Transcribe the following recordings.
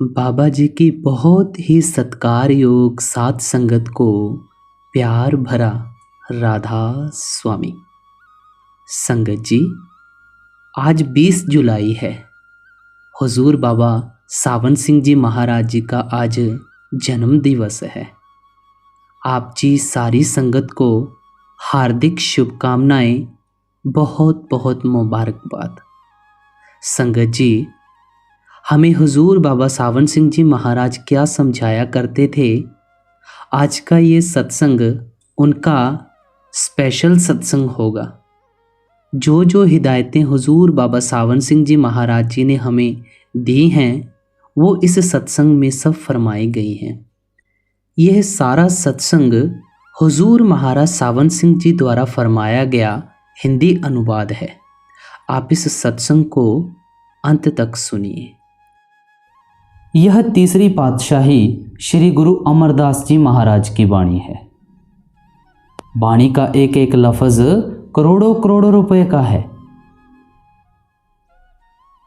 बाबा जी की बहुत ही सत्कार योग सात संगत को प्यार भरा राधा स्वामी। संगत जी, आज 20 जुलाई है। हुजूर बाबा सावन सिंह जी महाराज जी का आज जन्म दिवस है। आप जी सारी संगत को हार्दिक शुभकामनाएं, बहुत बहुत मुबारकबाद। संगत जी, हमें हुजूर बाबा सावन सिंह जी महाराज क्या समझाया करते थे, आज का ये सत्संग उनका स्पेशल सत्संग होगा। जो जो हिदायतें हुजूर बाबा सावन सिंह जी महाराज जी ने हमें दी हैं वो इस सत्संग में सब फरमाई गई हैं। यह सारा सत्संग हुजूर महाराज सावन सिंह जी द्वारा फरमाया गया हिंदी अनुवाद है। आप इस सत्संग को अंत तक सुनिए। यह तीसरी पातशाही श्री गुरु अमरदास जी महाराज की वाणी है। वाणी का एक एक लफ्ज करोड़ों करोड़ों रुपए का है।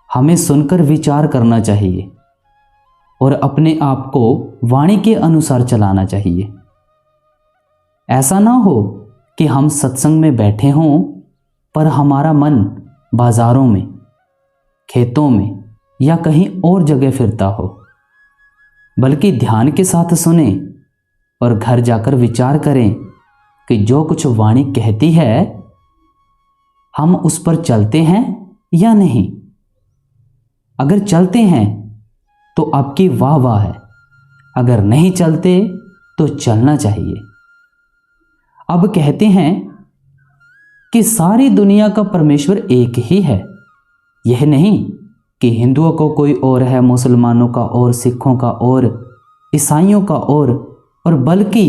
हमें सुनकर विचार करना चाहिए और अपने आप को वाणी के अनुसार चलाना चाहिए। ऐसा ना हो कि हम सत्संग में बैठे हों पर हमारा मन बाजारों में, खेतों में या कहीं और जगह फिरता हो, बल्कि ध्यान के साथ सुने और घर जाकर विचार करें कि जो कुछ वाणी कहती है हम उस पर चलते हैं या नहीं। अगर चलते हैं तो आपकी वाह वाह है, अगर नहीं चलते तो चलना चाहिए। अब कहते हैं कि सारी दुनिया का परमेश्वर एक ही है। यह नहीं कि हिंदुओं को कोई और है, मुसलमानों का और, सिखों का और, ईसाइयों का और बल्कि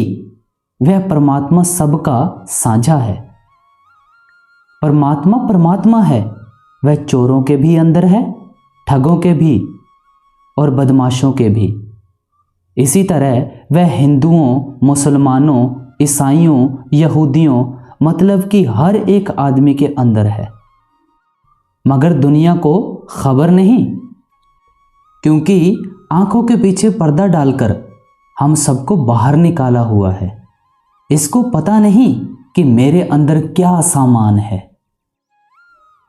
वह परमात्मा सबका साझा है। परमात्मा परमात्मा है, वह चोरों के भी अंदर है, ठगों के भी और बदमाशों के भी। इसी तरह वह हिंदुओं, मुसलमानों, ईसाइयों, यहूदियों, मतलब कि हर एक आदमी के अंदर है, मगर दुनिया को खबर नहीं, क्योंकि आंखों के पीछे पर्दा डालकर हम सबको बाहर निकाला हुआ है। इसको पता नहीं कि मेरे अंदर क्या सामान है।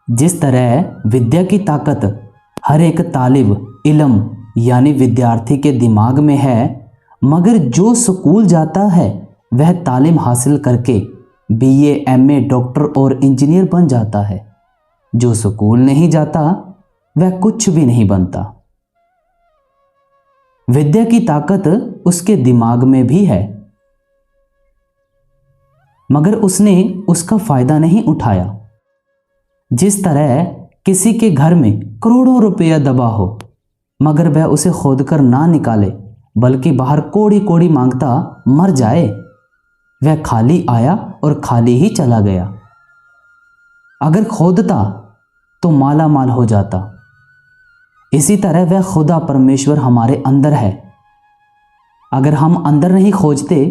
जिस तरह विद्या की ताकत हर एक तालिब इल्म यानी विद्यार्थी के दिमाग में है, मगर जो स्कूल जाता है वह तालीम हासिल करके बीए, एमए, डॉक्टर और इंजीनियर बन जाता है। जो स्कूल नहीं जाता वह कुछ भी नहीं बनता। विद्या की ताकत उसके दिमाग में भी है, मगर उसने उसका फायदा नहीं उठाया। जिस तरह किसी के घर में करोड़ों रुपया दबा हो, मगर वह उसे खोदकर ना निकाले बल्कि बाहर कोड़ी कोड़ी मांगता मर जाए, वह खाली आया और खाली ही चला गया। अगर खोदता तो माला माल हो जाता। इसी तरह वह खुदा परमेश्वर हमारे अंदर है। अगर हम अंदर नहीं खोजते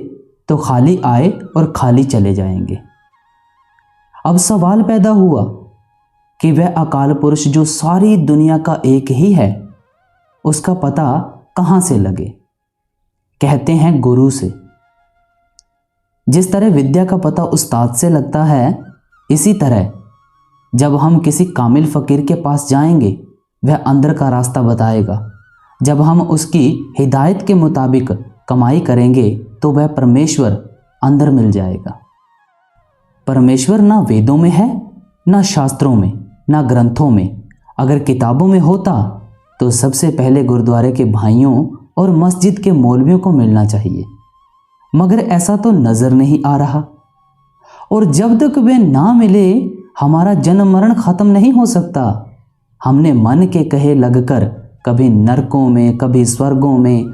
तो खाली आए और खाली चले जाएंगे। अब सवाल पैदा हुआ कि वह अकाल पुरुष जो सारी दुनिया का एक ही है, उसका पता कहां से लगे? कहते हैं गुरु से। जिस तरह विद्या का पता उस्ताद से लगता है, इसी तरह जब हम किसी कामिल फकीर के पास जाएंगे वह अंदर का रास्ता बताएगा। जब हम उसकी हिदायत के मुताबिक कमाई करेंगे तो वह परमेश्वर अंदर मिल जाएगा। परमेश्वर ना वेदों में है, ना शास्त्रों में, ना ग्रंथों में। अगर किताबों में होता तो सबसे पहले गुरुद्वारे के भाइयों और मस्जिद के मौलवियों को मिलना चाहिए, मगर ऐसा तो नजर नहीं आ रहा। और जब तक वे ना मिले हमारा जन्म मरण खत्म नहीं हो सकता। हमने मन के कहे लगकर कभी नरकों में, कभी स्वर्गों में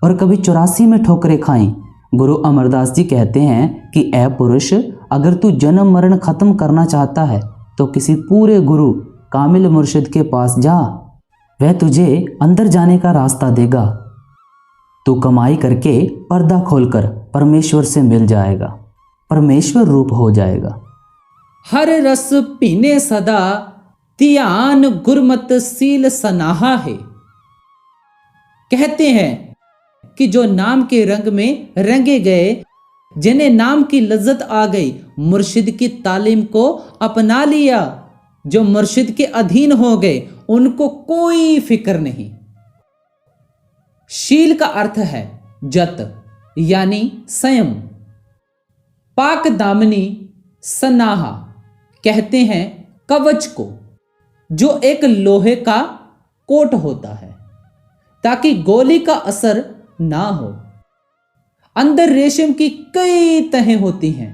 और कभी 84 में ठोकरें खाई। गुरु अमरदास जी कहते हैं कि ऐ पुरुष, अगर तू जन्म मरण खत्म करना चाहता है तो किसी पूरे गुरु कामिल मुर्शिद के पास जा, वह तुझे अंदर जाने का रास्ता देगा। तू कमाई करके पर्दा खोलकर परमेश्वर से मिल जाएगा, परमेश्वर रूप हो जाएगा। हर रस पीने सदा ध्यान गुरमत सील सनाहा है। कहते हैं कि जो नाम के रंग में रंगे गए, जिन्हें नाम की लज्जत आ गई, मुर्शिद की तालीम को अपना लिया, जो मुर्शिद के अधीन हो गए, उनको कोई फिक्र नहीं। शील का अर्थ है जत यानी संयम। पाक दामनी सनाहा कहते हैं कवच को, जो एक लोहे का कोट होता है ताकि गोली का असर ना हो। अंदर रेशम की कई तहें होती हैं।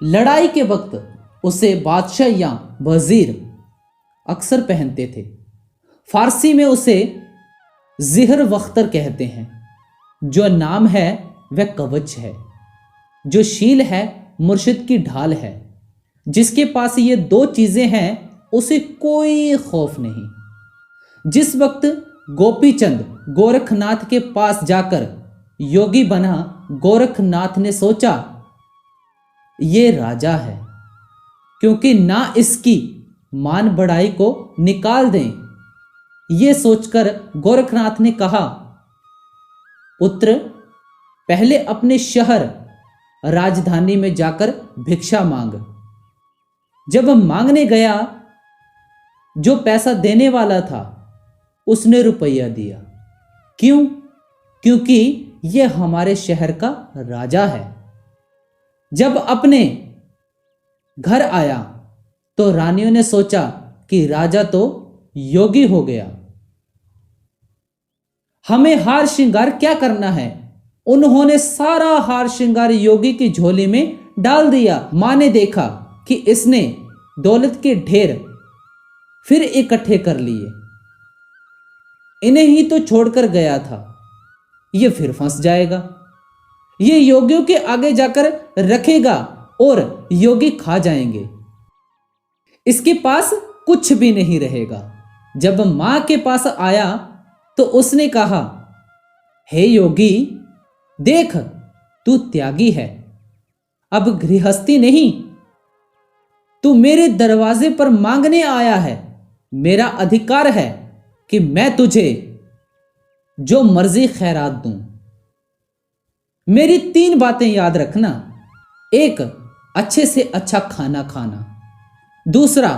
लड़ाई के वक्त उसे बादशाह या वजीर अक्सर पहनते थे। फारसी में उसे जिहर वख्तर कहते हैं। जो नाम है वह कवच है, जो शील है मुर्शिद की ढाल है। जिसके पास ये दो चीजें हैं उसे कोई खौफ नहीं। जिस वक्त गोपीचंद गोरखनाथ के पास जाकर योगी बना, गोरखनाथ ने सोचा ये राजा है, क्योंकि ना इसकी मान बढ़ाई को निकाल दें। ये सोचकर गोरखनाथ ने कहा, पुत्र पहले अपने शहर राजधानी में जाकर भिक्षा मांग। जब मांगने गया, जो पैसा देने वाला था उसने रुपया दिया। क्यों? क्योंकि यह हमारे शहर का राजा है। जब अपने घर आया तो रानियों ने सोचा कि राजा तो योगी हो गया, हमें हार श्रृंगार क्या करना है। उन्होंने सारा हार श्रृंगार योगी की झोली में डाल दिया। मां ने देखा कि इसने दौलत के ढेर फिर इकट्ठे कर लिए। इन्हें ही तो छोड़कर गया था, ये फिर फंस जाएगा। ये योगियों के आगे जाकर रखेगा और योगी खा जाएंगे। इसके पास कुछ भी नहीं रहेगा। जब मां के पास आया तो उसने कहा, हे योगी, देख तू त्यागी है, अब गृहस्थी नहीं। तू मेरे दरवाजे पर मांगने आया है। मेरा अधिकार है कि मैं तुझे जो मर्जी खैरात दूं। मेरी 3 बातें याद रखना। 1, अच्छे से अच्छा खाना खाना। 2,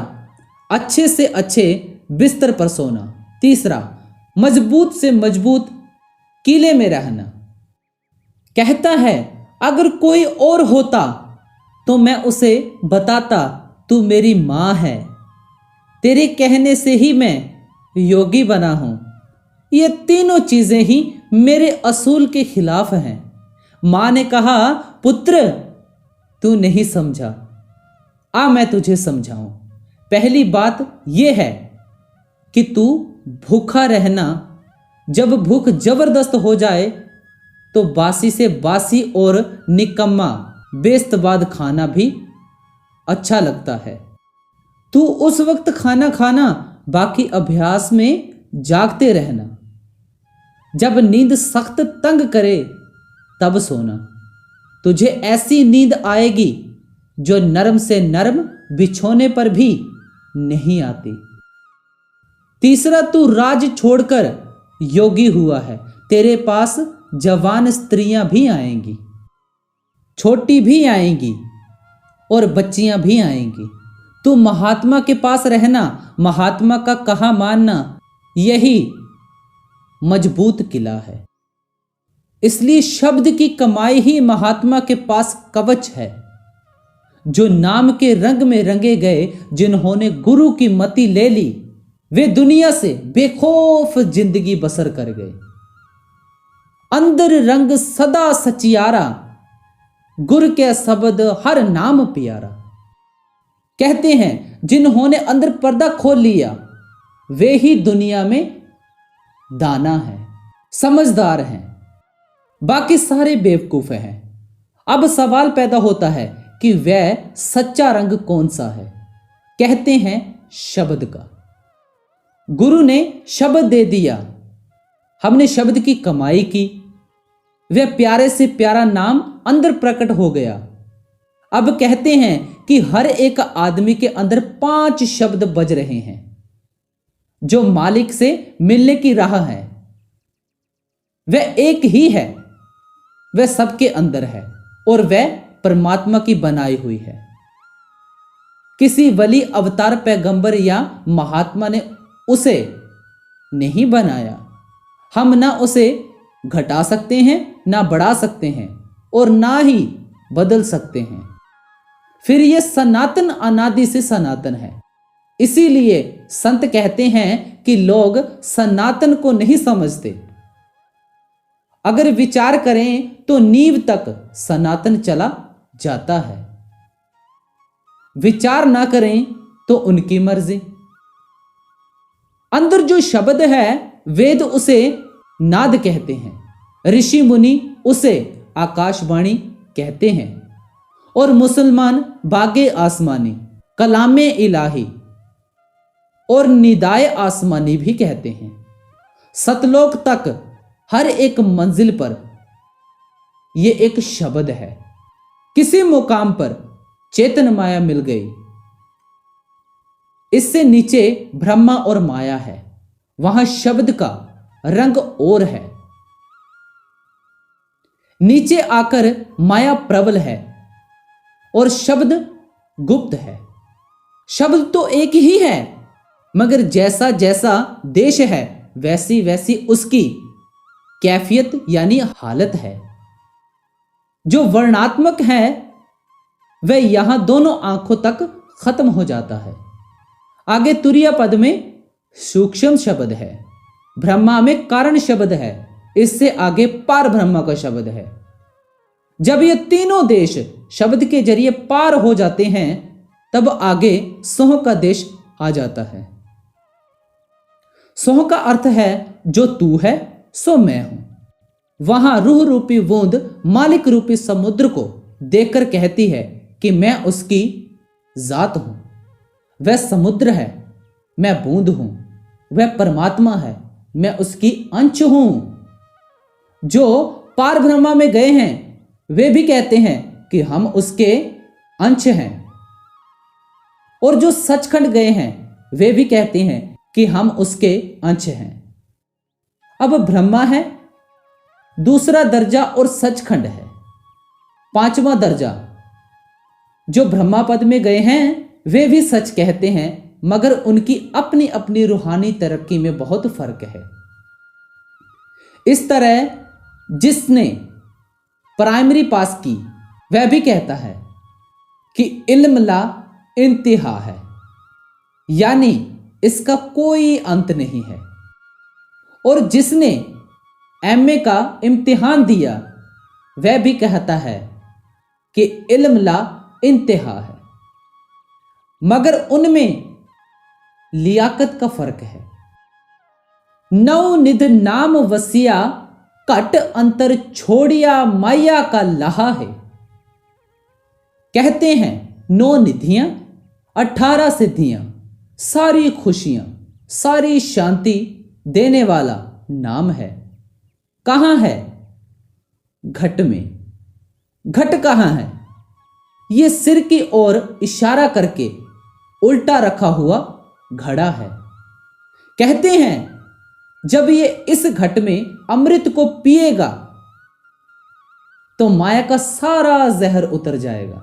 अच्छे से अच्छे बिस्तर पर सोना। 3, मजबूत से मजबूत किले में रहना। कहता है, अगर कोई और होता तो मैं उसे बताता तू मेरी मां है। तेरे कहने से ही मैं योगी बना हूं। ये तीनों चीजें ही मेरे असूल के खिलाफ हैं। मां ने कहा, पुत्र तू नहीं समझा, आ मैं तुझे समझाऊं। पहली बात यह है कि तू भूखा रहना। जब भूख जबरदस्त हो जाए तो बासी से बासी और निकम्मा बेस्तबाद खाना भी अच्छा लगता है। तू उस वक्त खाना खाना, बाकी अभ्यास में जागते रहना। जब नींद सख्त तंग करे तब सोना। तुझे ऐसी नींद आएगी जो नरम से नरम बिछोने पर भी नहीं आती। 3, तू राज छोड़कर योगी हुआ है। तेरे पास जवान स्त्रियां भी आएंगी, छोटी भी आएंगी और बच्चियां भी आएंगी। तू महात्मा के पास रहना, महात्मा का कहा मानना, यही मजबूत किला है। इसलिए शब्द की कमाई ही महात्मा के पास कवच है। जो नाम के रंग में रंगे गए, जिन्होंने गुरु की मति ले ली, वे दुनिया से बेखौफ जिंदगी बसर कर गए। अंदर रंग सदा सचियारा, गुर के शब्द हर नाम प्यारा। कहते हैं, जिन्होंने अंदर पर्दा खोल लिया वे ही दुनिया में दाना है, समझदार हैं। बाकी सारे बेवकूफ हैं। अब सवाल पैदा होता है कि वह सच्चा रंग कौन सा है। कहते हैं, शब्द का। गुरु ने शब्द दे दिया, हमने शब्द की कमाई की, वह प्यारे से प्यारा नाम अंदर प्रकट हो गया। अब कहते हैं कि हर एक आदमी के अंदर 5 शब्द बज रहे हैं, जो मालिक से मिलने की राह है। वह एक ही है, वह सबके अंदर है और वह परमात्मा की बनाई हुई है। किसी वली, अवतार, पैगंबर या महात्मा ने उसे नहीं बनाया। हम ना उसे घटा सकते हैं, ना बढ़ा सकते हैं और ना ही बदल सकते हैं। फिर यह सनातन अनादि से सनातन है। इसीलिए संत कहते हैं कि लोग सनातन को नहीं समझते। अगर विचार करें तो नींव तक सनातन चला जाता है, विचार ना करें तो उनकी मर्जी। अंदर जो शब्द है, वेद उसे नाद कहते हैं, ऋषि मुनि उसे आकाशवाणी कहते हैं और मुसलमान बागे आसमानी, कलामे इलाही और निदाए आसमानी भी कहते हैं। सतलोक तक हर एक मंजिल पर यह एक शब्द है। किसी मुकाम पर चेतन माया मिल गई, इससे नीचे ब्रह्मा और माया है, वहां शब्द का रंग और है। नीचे आकर माया प्रबल है और शब्द गुप्त है। शब्द तो एक ही है, मगर जैसा जैसा देश है वैसी वैसी उसकी कैफियत यानी हालत है। जो वर्णात्मक है वह यहां दोनों आंखों तक खत्म हो जाता है। आगे तुरीय पद में सूक्ष्म शब्द है, ब्रह्मा में कारण शब्द है, इससे आगे पार ब्रह्मा का शब्द है। जब ये तीनों देश शब्द के जरिए पार हो जाते हैं तब आगे सोह का देश आ जाता है। सोह का अर्थ है जो तू है सो मैं हूं। वहां रूह रूपी बूंद मालिक रूपी समुद्र को देखकर कहती है कि मैं उसकी जात हूं। वह समुद्र है, मैं बूंद हूं। वह परमात्मा है, मैं उसकी अंश हूं। जो पार ब्रह्मा में गए हैं वे भी कहते हैं कि हम उसके अंश हैं, और जो सचखंड गए हैं वे भी कहते हैं कि हम उसके अंश हैं। अब ब्रह्मा है, दूसरा दर्जा और सचखंड है, पांचवां दर्जा। जो ब्रह्मा पद में गए हैं वे भी सच कहते हैं, मगर उनकी अपनी अपनी रूहानी तरक्की में बहुत फर्क है। इस तरह जिसने प्राइमरी पास की वह भी कहता है कि इल्म ला इंतहा है, यानी इसका कोई अंत नहीं है। और जिसने एमए का इम्तिहान दिया वह भी कहता है कि इल्म ला इंतहा है, मगर उनमें लियाकत का फर्क है। नौ निध नाम वसिया, कट अंतर छोड़िया माया का लहा है। कहते हैं 9 निधियां 18 सिद्धियां, सारी खुशियां सारी शांति देने वाला नाम है। कहां है? घट में। घट कहां है? ये सिर की ओर इशारा करके उल्टा रखा हुआ घड़ा है। कहते हैं जब ये इस घट में अमृत को पिएगा तो माया का सारा जहर उतर जाएगा।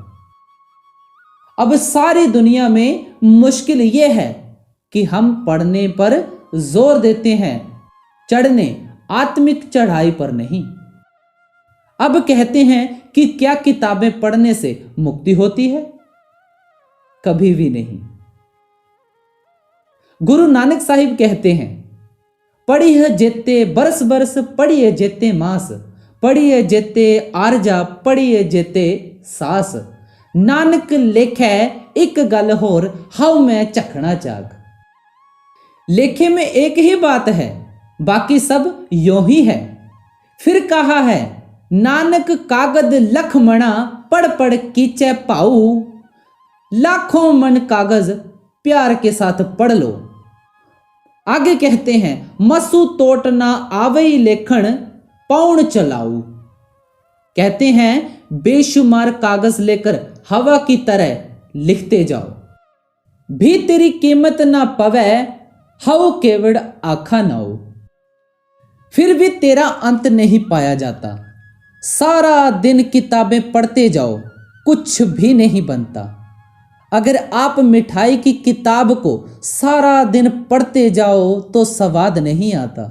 अब सारी दुनिया में मुश्किल यह है कि हम पढ़ने पर जोर देते हैं, चढ़ने आत्मिक चढ़ाई पर नहीं। अब कहते हैं कि क्या किताबें पढ़ने से मुक्ति होती है? कभी भी नहीं। गुरु नानक साहिब कहते हैं, पढ़िए जेते बरस बरस, पढ़िए जेते मास, पढ़िए जेते आरजा, पढ़िए जेते सास। नानक लेखे एक गल होर, हाउ मैं चखना चाग। लेखे में एक ही बात है, बाकी सब यों ही है। फिर कहा है, नानक कागद लखमणा, पढ़ पढ़ कीचे पाऊ। लाखों मन कागज प्यार के साथ पढ़ लो। आगे कहते हैं, मसू तोट ना आवई लेखन, पौण चलाऊ। कहते हैं बेशुमार कागज लेकर हवा की तरह लिखते जाओ, भी तेरी कीमत ना पवे, हव केवड़ आखा नाऊ। फिर भी तेरा अंत नहीं पाया जाता। सारा दिन किताबें पढ़ते जाओ, कुछ भी नहीं बनता। अगर आप मिठाई की किताब को सारा दिन पढ़ते जाओ तो स्वाद नहीं आता,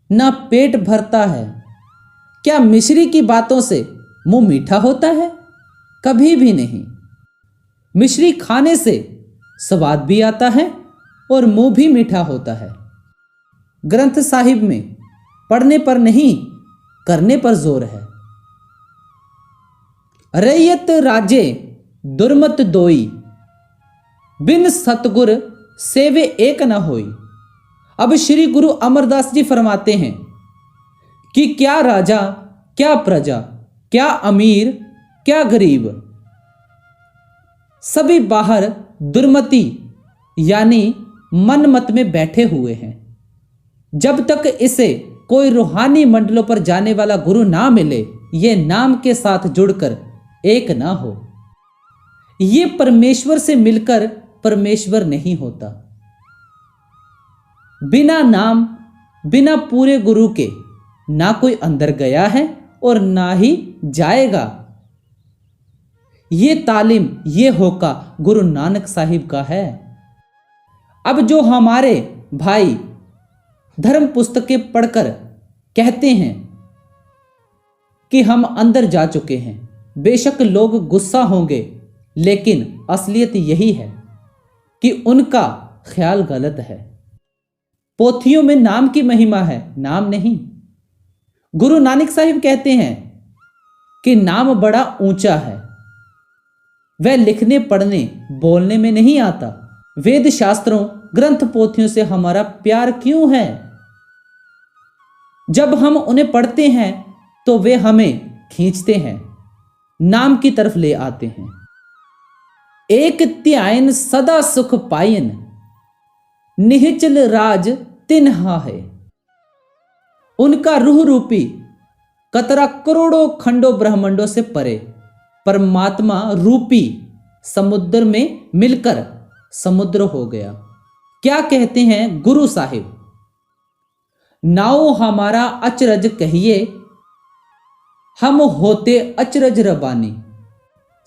ना पेट भरता है। क्या मिश्री की बातों से मुंह मीठा होता है? कभी भी नहीं। मिश्री खाने से स्वाद भी आता है और मुंह भी मीठा होता है। ग्रंथ साहिब में पढ़ने पर नहीं, करने पर जोर है। रैयत राजे दुर्मत दोई, बिन सतगुर सेवे एक न होई। अब श्री गुरु अमरदास जी फरमाते हैं कि क्या राजा, क्या प्रजा, क्या अमीर, क्या गरीब, सभी बाहर दुर्मति यानी मनमत में बैठे हुए हैं। जब तक इसे कोई रूहानी मंडलों पर जाने वाला गुरु ना मिले, ये नाम के साथ जुड़कर एक ना हो, ये परमेश्वर से मिलकर परमेश्वर नहीं होता। बिना नाम, बिना पूरे गुरु के ना कोई अंदर गया है और ना ही जाएगा। ये तालीम, ये होका गुरु नानक साहिब का है। अब जो हमारे भाई धर्म पुस्तकें पढ़कर कहते हैं कि हम अंदर जा चुके हैं, बेशक लोग गुस्सा होंगे, लेकिन असलियत यही है कि उनका ख्याल गलत है। पोथियों में नाम की महिमा है, नाम नहीं। गुरु नानक साहिब कहते हैं कि नाम बड़ा ऊंचा है, वह लिखने पढ़ने बोलने में नहीं आता। वेद शास्त्रों ग्रंथ पोथियों से हमारा प्यार क्यों है? जब हम उन्हें पढ़ते हैं तो वे हमें खींचते हैं, नाम की तरफ ले आते हैं। एक त्यायन सदा सुख पायन, निहिचल राज तिन्हा है। उनका रूह रूपी कतरा करोड़ों खंडों ब्रह्मांडों से परे परमात्मा रूपी समुद्र में मिलकर समुद्र हो गया। क्या कहते हैं गुरु साहिब? नाओ हमारा अचरज कहिए, हम होते अचरज रबानी।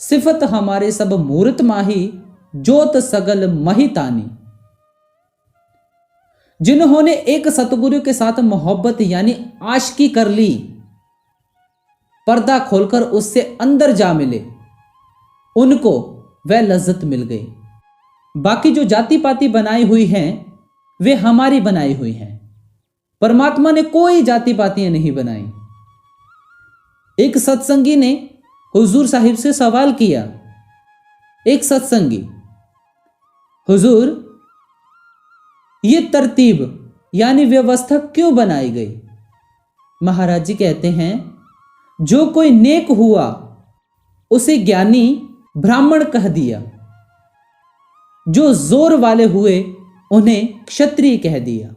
सिफत हमारे सब मूर्त माही, जोत सगल महितानी। जिन्होंने एक सतगुरु के साथ मोहब्बत यानी आशिकी कर ली, पर्दा खोलकर उससे अंदर जा मिले, उनको वह लज्जत मिल गई। बाकी जो जाति पाति बनाई हुई हैं, वे हमारी बनाई हुई हैं। परमात्मा ने कोई जाति पातियां नहीं बनाई। एक सत्संगी ने हुजूर साहिब से सवाल किया, एक सत्संगी, हुजूर ये तरतीब यानी व्यवस्था क्यों बनाई गई? महाराज जी कहते हैं, जो कोई नेक हुआ उसे ज्ञानी ब्राह्मण कह दिया, जो जोर वाले हुए उन्हें क्षत्रिय कह दिया,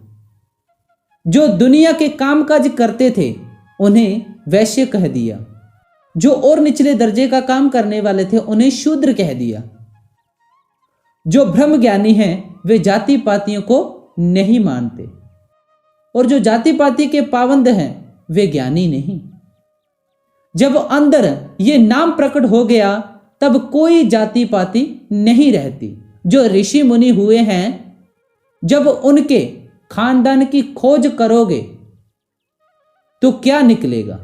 जो दुनिया के कामकाज करते थे उन्हें वैश्य कह दिया, जो और निचले दर्जे का काम करने वाले थे उन्हें शूद्र कह दिया। जो ब्रह्म ज्ञानी हैं वे जाति पातियों को नहीं मानते, और जो जाति पाति के पाबंद हैं वे ज्ञानी नहीं। जब अंदर ये नाम प्रकट हो गया तब कोई जाति पाति नहीं रहती। जो ऋषि मुनि हुए हैं, जब उनके खानदान की खोज करोगे तो क्या निकलेगा?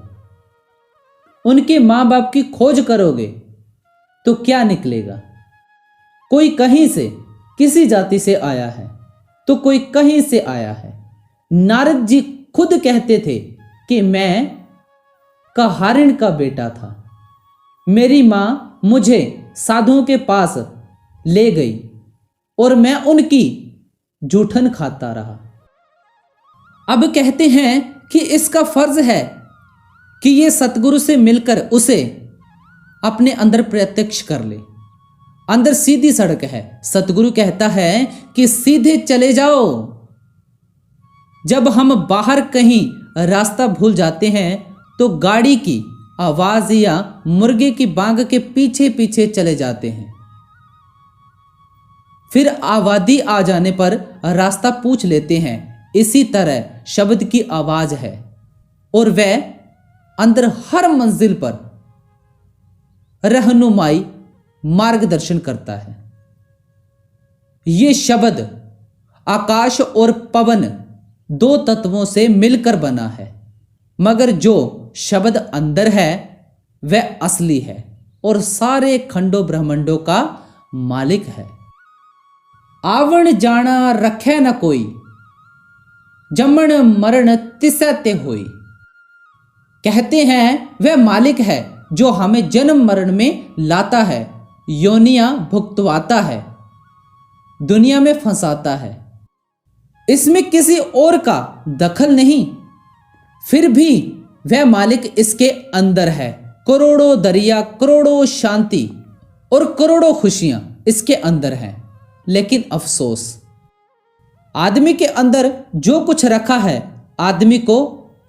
उनके मां बाप की खोज करोगे तो क्या निकलेगा? कोई कहीं से किसी जाति से आया है तो कोई कहीं से आया है। नारद जी खुद कहते थे कि मैं कहारिण का बेटा था, मेरी मां मुझे साधुओं के पास ले गई और मैं उनकी जूठन खाता रहा। अब कहते हैं कि इसका फर्ज है कि ये सतगुरु से मिलकर उसे अपने अंदर प्रत्यक्ष कर ले। अंदर सीधी सड़क है। सतगुरु कहता है कि सीधे चले जाओ। जब हम बाहर कहीं रास्ता भूल जाते हैं तो गाड़ी की आवाज या मुर्गे की बांग के पीछे पीछे चले जाते हैं। फिर आबादी आ जाने पर रास्ता पूछ लेते हैं। इसी तरह शब्द की आवाज है। और वह अंदर हर मंजिल पर रहनुमाई मार्गदर्शन करता है। ये शब्द आकाश और पवन दो तत्वों से मिलकर बना है, मगर जो शब्द अंदर है वह असली है और सारे खंडों ब्रह्मांडों का मालिक है। आवण जाना रखे न कोई, जमण मरण तिसै ते होई। कहते हैं वह मालिक है जो हमें जन्म मरण में लाता है, योनियां भुगतवाता है, दुनिया में फंसाता है। इसमें किसी और का दखल नहीं, फिर भी वह मालिक इसके अंदर है। करोड़ों दरिया, करोड़ों शांति और करोड़ों खुशियां इसके अंदर हैं। लेकिन अफसोस, आदमी के अंदर जो कुछ रखा है, आदमी को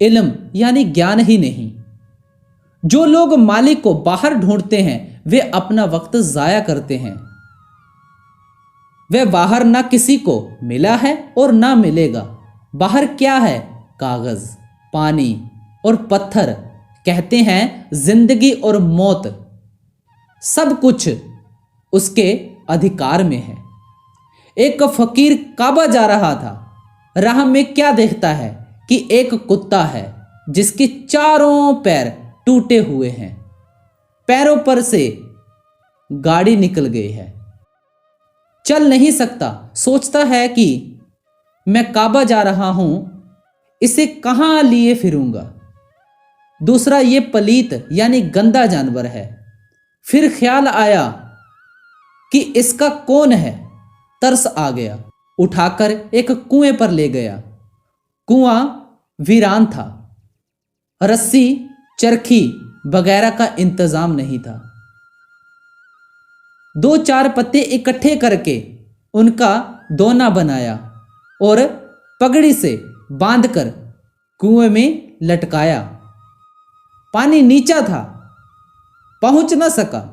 इल्म यानी ज्ञान ही नहीं। जो लोग मालिक को बाहर ढूंढते हैं वे अपना वक्त जाया करते हैं। वह बाहर ना किसी को मिला है और ना मिलेगा। बाहर क्या है? कागज, पानी और पत्थर। कहते हैं जिंदगी और मौत सब कुछ उसके अधिकार में है। एक फकीर काबा जा रहा था। राह में क्या देखता है कि एक कुत्ता है जिसके चारों पैर टूटे हुए हैं, पैरों पर से गाड़ी निकल गई है, चल नहीं सकता। सोचता है कि मैं काबा जा रहा हूं, इसे कहां लिए फिरूंगा। दूसरा, ये पलीत यानी गंदा जानवर है। फिर ख्याल आया कि इसका कौन है। तरस आ गया, उठाकर एक कुएं पर ले गया। कुआं वीरान था, रस्सी, चरखी वगैरह का इंतजाम नहीं था। 2-4 पत्ते इकट्ठे करके उनका दोना बनाया और पगड़ी से बांधकर कुएं में लटकाया। पानी नीचा था, पहुंच न सका।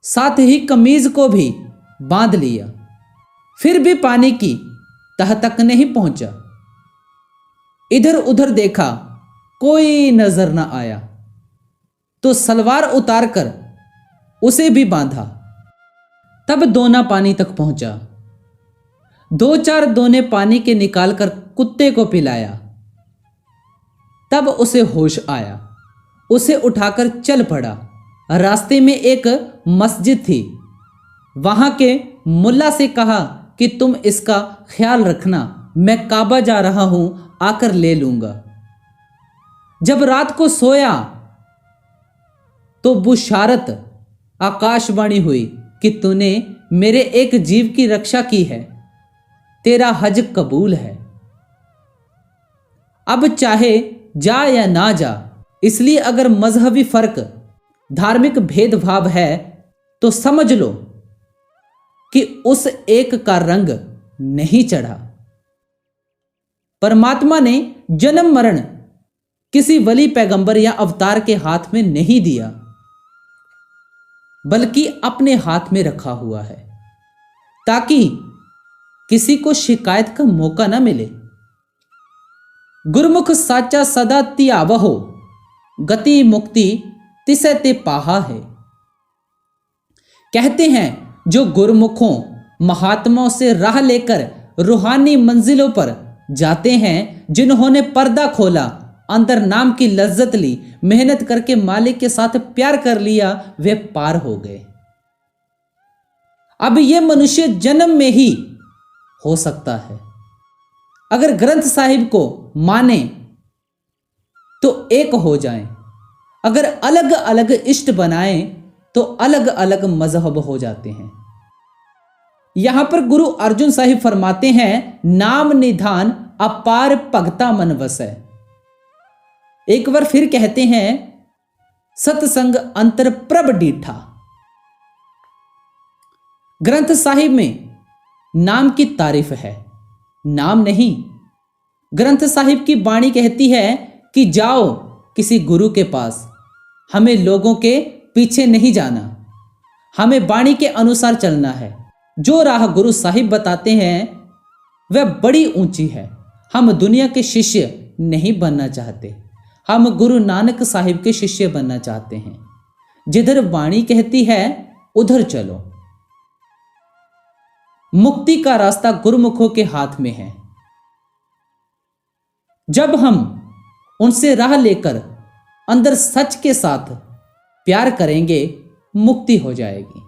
साथ ही कमीज को भी बांध लिया, फिर भी पानी की तह तक नहीं पहुंचा। इधर उधर देखा, कोई नजर न आया, तो सलवार उतारकर उसे भी बांधा। तब दोना पानी तक पहुंचा। 2-4 दोने पानी के निकालकर कुत्ते को पिलाया। तब उसे होश आया, उसे उठाकर चल पड़ा। रास्ते में एक मस्जिद थी। वहां के मुल्ला से कहा कि तुम इसका ख्याल रखना, मैं काबा जा रहा हूं, आकर ले लूंगा। जब रात को सोया तो बुशारत आकाशवाणी हुई कि तूने मेरे एक जीव की रक्षा की है, तेरा हज कबूल है। अब चाहे जा या ना जा। इसलिए अगर मजहबी फर्क, धार्मिक भेदभाव है तो समझ लो कि उस एक का रंग नहीं चढ़ा। परमात्मा ने जन्म मरण किसी वली, पैगंबर या अवतार के हाथ में नहीं दिया, बल्कि अपने हाथ में रखा हुआ है, ताकि किसी को शिकायत का मौका ना मिले। गुरमुख साचा सदा तियावहो, गति मुक्ति तिसै ते पाहा है। कहते हैं जो गुरमुखों, महात्माओं से राह लेकर रूहानी मंजिलों पर जाते हैं, जिन्होंने पर्दा खोला, अंदर नाम की लज्जत ली, मेहनत करके मालिक के साथ प्यार कर लिया, वे पार हो गए। अब ये मनुष्य जन्म में ही हो सकता है। अगर ग्रंथ साहिब को माने तो एक हो जाएं, अगर अलग अलग इष्ट बनाएं तो अलग अलग मजहब हो जाते हैं। यहां पर गुरु अर्जुन साहिब फरमाते हैं, नाम निधान अपार भगता मन वसै। एक बार फिर कहते हैं, सत्संग अंतर प्रभ डीठा। ग्रंथ साहिब में नाम की तारीफ है, नाम नहीं। ग्रंथ साहिब की बाणी कहती है कि जाओ किसी गुरु के पास, हमें लोगों के पीछे नहीं जाना, हमें बाणी के अनुसार चलना है। जो राह गुरु साहिब बताते हैं वह बड़ी ऊंची है। हम दुनिया के शिष्य नहीं बनना चाहते, हम गुरु नानक साहिब के शिष्य बनना चाहते हैं। जिधर वाणी कहती है उधर चलो। मुक्ति का रास्ता गुरुमुखों के हाथ में है। जब हम उनसे राह लेकर अंदर सच के साथ प्यार करेंगे, मुक्ति हो जाएगी।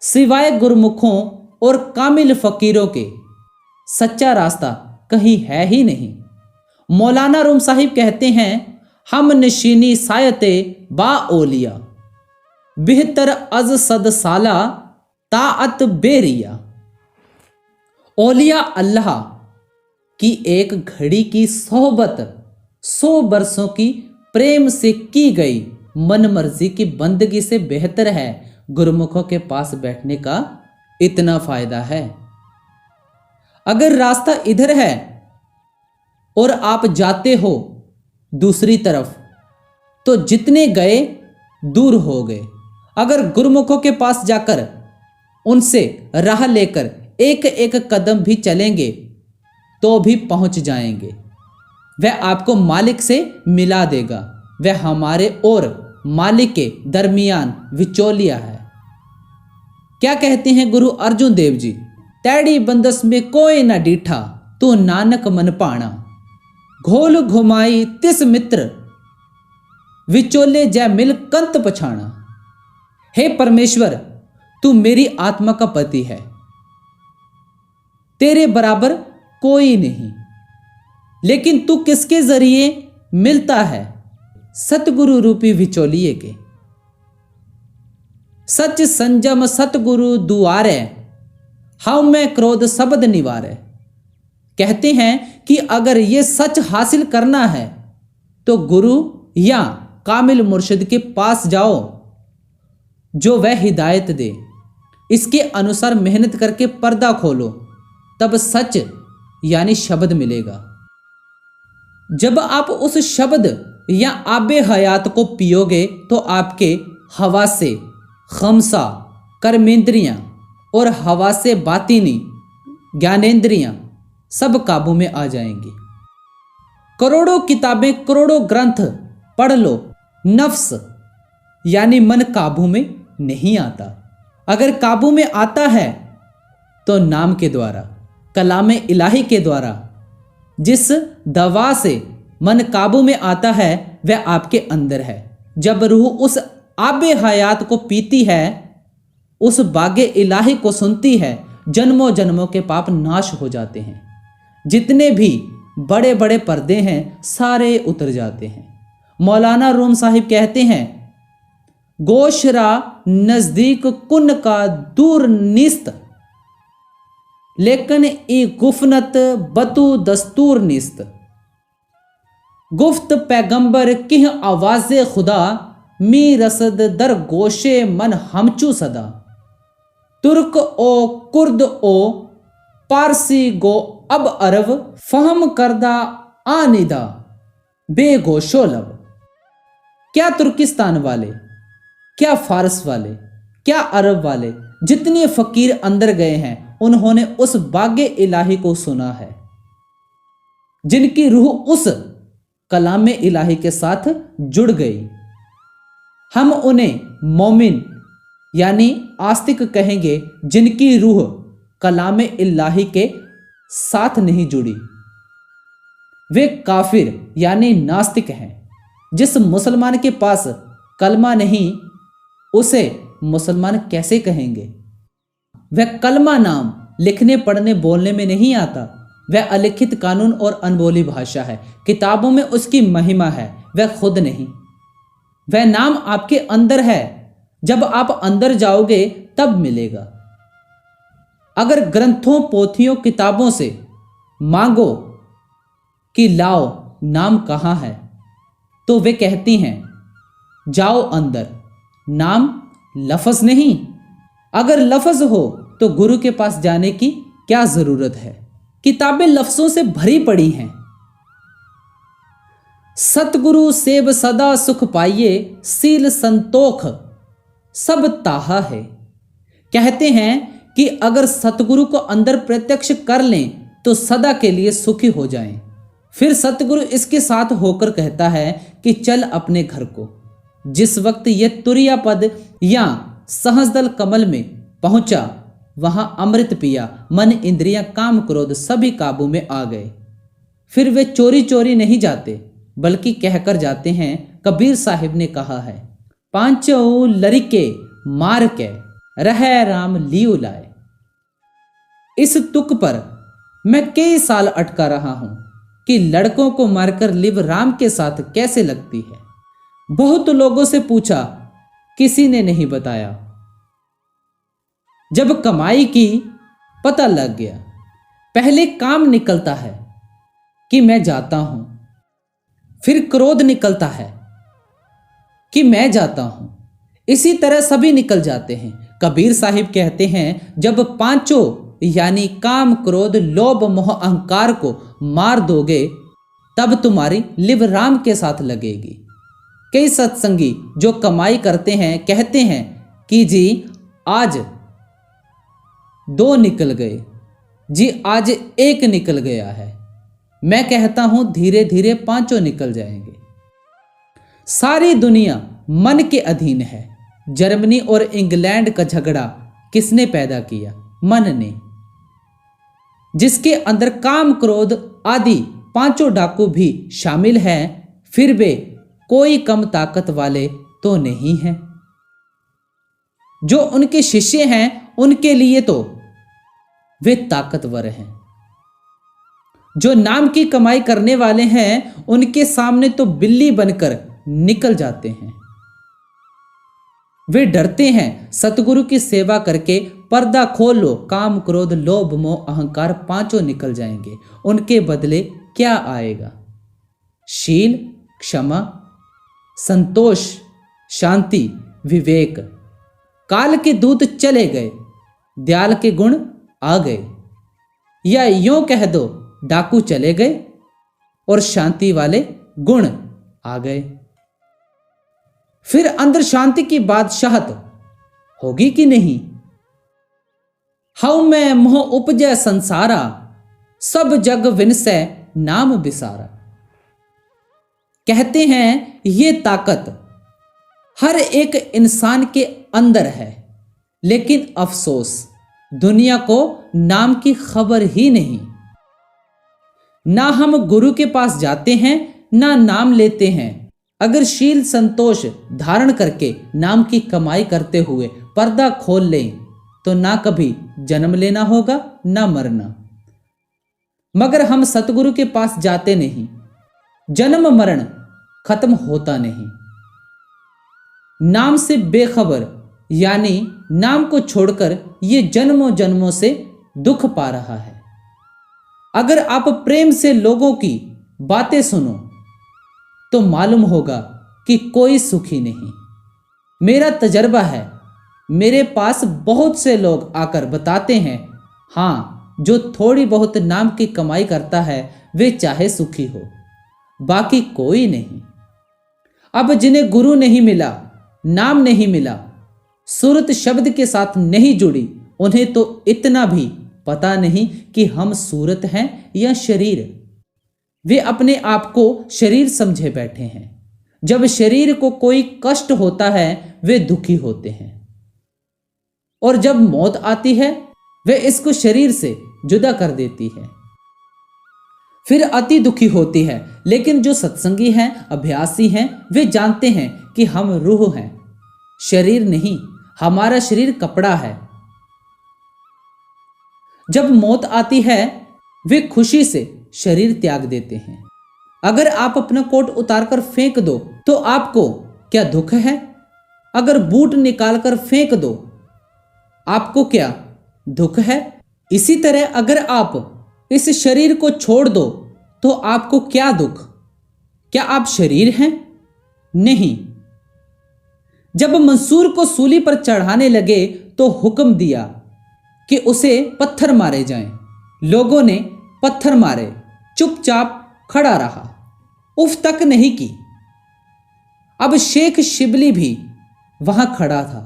सिवाय गुरुमुखों और कामिल फकीरों के सच्चा रास्ता कहीं है ही नहीं। मौलाना रूम साहिब कहते हैं, हम नशीनी सायते बा ओलिया बेहतर अज सद साला ताअत बेरिया। ओलिया अल्लाह की एक घड़ी की सोहबत 100 बरसों की प्रेम से की गई मन मर्जी की बंदगी से बेहतर है। गुरुमुखों के पास बैठने का इतना फायदा है। अगर रास्ता इधर है और आप जाते हो दूसरी तरफ, तो जितने गए दूर हो गए। अगर गुरुमुखों के पास जाकर उनसे राह लेकर एक एक कदम भी चलेंगे तो भी पहुंच जाएंगे। वह आपको मालिक से मिला देगा। वह हमारे और मालिक के दरमियान विचोलिया है। क्या कहते हैं गुरु अर्जुन देव जी? तैड़ी बंदस में कोई न डीठा, तू नानक मन पाना। घोल घुमाई तिस मित्र, विचोले जय मिल कंत पछाना। हे परमेश्वर, तू मेरी आत्मा का पति है, तेरे बराबर कोई नहीं। लेकिन तू किसके जरिए मिलता है? सतगुरु रूपी विचोलिए के। सच संजम सतगुरु दुआरे, हाउ मैं क्रोध शब्द निवारे। कहते हैं कि अगर ये सच हासिल करना है तो गुरु या कामिल मुर्शिद के पास जाओ, जो वह हिदायत दे। इसके अनुसार मेहनत करके पर्दा खोलो, तब सच यानी शब्द मिलेगा। जब आप उस शब्द या आबे हयात को पियोगे तो आपके हवा से खमसा कर्मेंद्रियां और हवा से बातिनी ज्ञानेंद्रियां सब काबू में आ जाएंगी। करोड़ों किताबें करोड़ों ग्रंथ पढ़ लो, नफ्स यानी मन काबू में नहीं आता। अगर काबू में आता है तो नाम के द्वारा, कलाम इलाही के द्वारा। जिस दवा से मन काबू में आता है वह आपके अंदर है। जब रूह उस आबे हयात को पीती है, उस बागे इलाही को सुनती है, जन्मों जन्मों के पाप नाश हो जाते हैं। जितने भी बड़े बड़े पर्दे हैं सारे उतर जाते हैं। मौलाना रूम साहिब कहते हैं, गोशरा नजदीक कुन का दूर निस्त, लेकिन ई गुफनत बतू दस्तूर निस्त। गुफ्त पैगंबर किह आवाज़े खुदा, मी रसद दर गोशे मन हमचू सदा। तुर्क ओ कुर्द ओ पारसी गो अब अरब, फहम करदा आनिदा बेगोशो लब। क्या तुर्किस्तान वाले, क्या फारस वाले, क्या अरब वाले, जितने फकीर अंदर गए हैं उन्होंने उस बागे इलाही को सुना है, जिनकी रूह उस कलाम इलाही के साथ जुड़ गई। हम उन्हें मोमिन यानी आस्तिक कहेंगे जिनकी रूह कलाम इलाही के साथ नहीं जुड़ी। वे काफिर यानी नास्तिक हैं। जिस मुसलमान के पास कलमा नहीं उसे मुसलमान कैसे कहेंगे? वह कलमा नाम लिखने पढ़ने बोलने में नहीं आता। वह अलिखित कानून और अनबोली भाषा है। किताबों में उसकी महिमा है, वह खुद नहीं। वह नाम आपके अंदर है, जब आप अंदर जाओगे तब मिलेगा। अगर ग्रंथों पोथियों किताबों से मांगो कि लाओ नाम कहाँ है, तो वे कहती हैं जाओ अंदर, नाम लफ्ज़ नहीं। अगर लफ्ज़ हो तो गुरु के पास जाने की क्या जरूरत है? किताबें लफ्जों से भरी पड़ी हैं। सतगुरु सेब सदा सुख पाइए, सील संतोख सब ताहा है। कहते हैं कि अगर सतगुरु को अंदर प्रत्यक्ष कर लें तो सदा के लिए सुखी हो जाएं। फिर सतगुरु इसके साथ होकर कहता है कि चल अपने घर को। जिस वक्त यह तुरिया पद या सहस्दल कमल में पहुंचा, वहां अमृत पिया, मन इंद्रियां काम क्रोध सभी काबू में आ गए। फिर वे चोरी चोरी नहीं जाते, बल्कि कहकर जाते हैं। कबीर साहिब ने कहा है, पांचों लरिके मार के रह राम लियो लाए। इस तुक पर मैं कई साल अटका रहा हूं कि लड़कों को मारकर लिव राम के साथ कैसे लगती है। बहुत लोगों से पूछा, किसी ने नहीं बताया। जब कमाई की पता लग गया। पहले काम निकलता है कि मैं जाता हूं, फिर क्रोध निकलता है कि मैं जाता हूं। इसी तरह सभी निकल जाते हैं। कबीर साहिब कहते हैं, जब पांचों यानी काम क्रोध लोभ मोह अहंकार को मार दोगे, तब तुम्हारी लिव राम के साथ लगेगी। कई सत्संगी जो कमाई करते हैं कहते हैं कि जी आज 2 निकल गए, जी आज 1 निकल गया है। मैं कहता हूं धीरे धीरे 5 निकल जाएंगे। सारी दुनिया मन के अधीन है। जर्मनी और इंग्लैंड का झगड़ा किसने पैदा किया? मन ने। जिसके अंदर काम क्रोध आदि 5 डाकू भी शामिल हैं, फिर वे कोई कम ताकत वाले तो नहीं हैं। जो उनके शिष्य हैं उनके लिए तो वे ताकतवर हैं। जो नाम की कमाई करने वाले हैं उनके सामने तो बिल्ली बनकर निकल जाते हैं। वे डरते हैं सतगुरु की सेवा करके पर्दा खोल लो, काम क्रोध लोभ मोह अहंकार 5 निकल जाएंगे। उनके बदले क्या आएगा? शील, क्षमा, संतोष, शांति, विवेक। काल के दूत चले गए, दयाल के गुण आ गए। या यूं कह दो, डाकू चले गए और शांति वाले गुण आ गए। फिर अंदर शांति की बादशाहत होगी कि नहीं? हऊ मैं मोह उपजै संसारा, सब जग विनसै नाम बिसारा। कहते हैं ये ताकत हर एक इंसान के अंदर है, लेकिन अफसोस दुनिया को नाम की खबर ही नहीं। ना हम गुरु के पास जाते हैं, ना नाम लेते हैं। अगर शील संतोष धारण करके नाम की कमाई करते हुए पर्दा खोल लें तो ना कभी जन्म लेना होगा ना मरना। मगर हम सतगुरु के पास जाते नहीं, जन्म मरण खत्म होता नहीं। नाम से बेखबर यानी नाम को छोड़कर ये जन्मों जन्मों से दुख पा रहा है। अगर आप प्रेम से लोगों की बातें सुनो तो मालूम होगा कि कोई सुखी नहीं। मेरा तजर्बा है, मेरे पास बहुत से लोग आकर बताते हैं, हाँ जो थोड़ी बहुत नाम की कमाई करता है वे चाहे सुखी हो, बाकी कोई नहीं। अब जिन्हें गुरु नहीं मिला, नाम नहीं मिला, सूरत शब्द के साथ नहीं जुड़ी, उन्हें तो इतना भी पता नहीं कि हम सूरत हैं या शरीर। वे अपने आप को शरीर समझे बैठे हैं। जब शरीर को कोई कष्ट होता है वे दुखी होते हैं, और जब मौत आती है वे इसको शरीर से जुदा कर देती है, फिर अति दुखी होती है। लेकिन जो सत्संगी हैं, अभ्यासी हैं, वे जानते हैं कि हम रूह हैं, शरीर नहीं। हमारा शरीर कपड़ा है। जब मौत आती है वे खुशी से शरीर त्याग देते हैं। अगर आप अपना कोट उतारकर फेंक दो तो आपको क्या दुख है? अगर बूट निकालकर फेंक दो आपको क्या दुख है? इसी तरह अगर आप इस शरीर को छोड़ दो तो आपको क्या दुख? क्या आप शरीर हैं? नहीं। जब मंसूर को सूली पर चढ़ाने लगे तो हुक्म दिया कि उसे पत्थर मारे जाएं। लोगों ने पत्थर मारे, चुपचाप खड़ा रहा, उफ तक नहीं की। अब शेख शिबली भी वहां खड़ा था।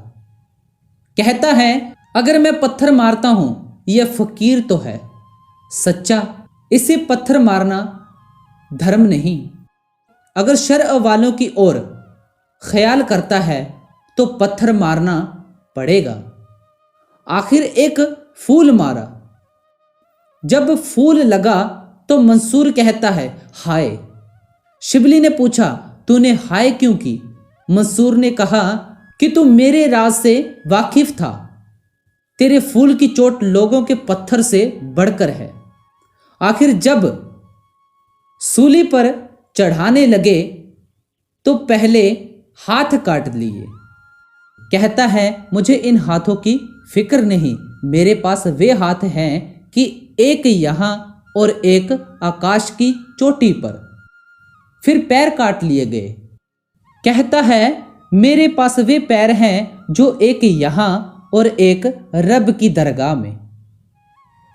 कहता है, अगर मैं पत्थर मारता हूं यह फकीर तो है सच्चा, इसे पत्थर मारना धर्म नहीं। अगर शर्अ वालों की ओर ख्याल करता है तो पत्थर मारना पड़ेगा। आखिर एक फूल मारा। जब फूल लगा तो मंसूर कहता है हाय। शिबली ने पूछा तूने हाय क्यों की? मंसूर ने कहा कि तू मेरे राज से वाकिफ था। तेरे फूल की चोट लोगों के पत्थर से बढ़कर है। आखिर जब सूली पर चढ़ाने लगे तो पहले हाथ काट लिए। कहता है मुझे इन हाथों की फिक्र नहीं, मेरे पास वे हाथ हैं कि एक यहाँ और एक आकाश की चोटी पर। फिर पैर काट लिए गए। कहता है मेरे पास वे पैर हैं जो एक यहाँ और एक रब की दरगाह में।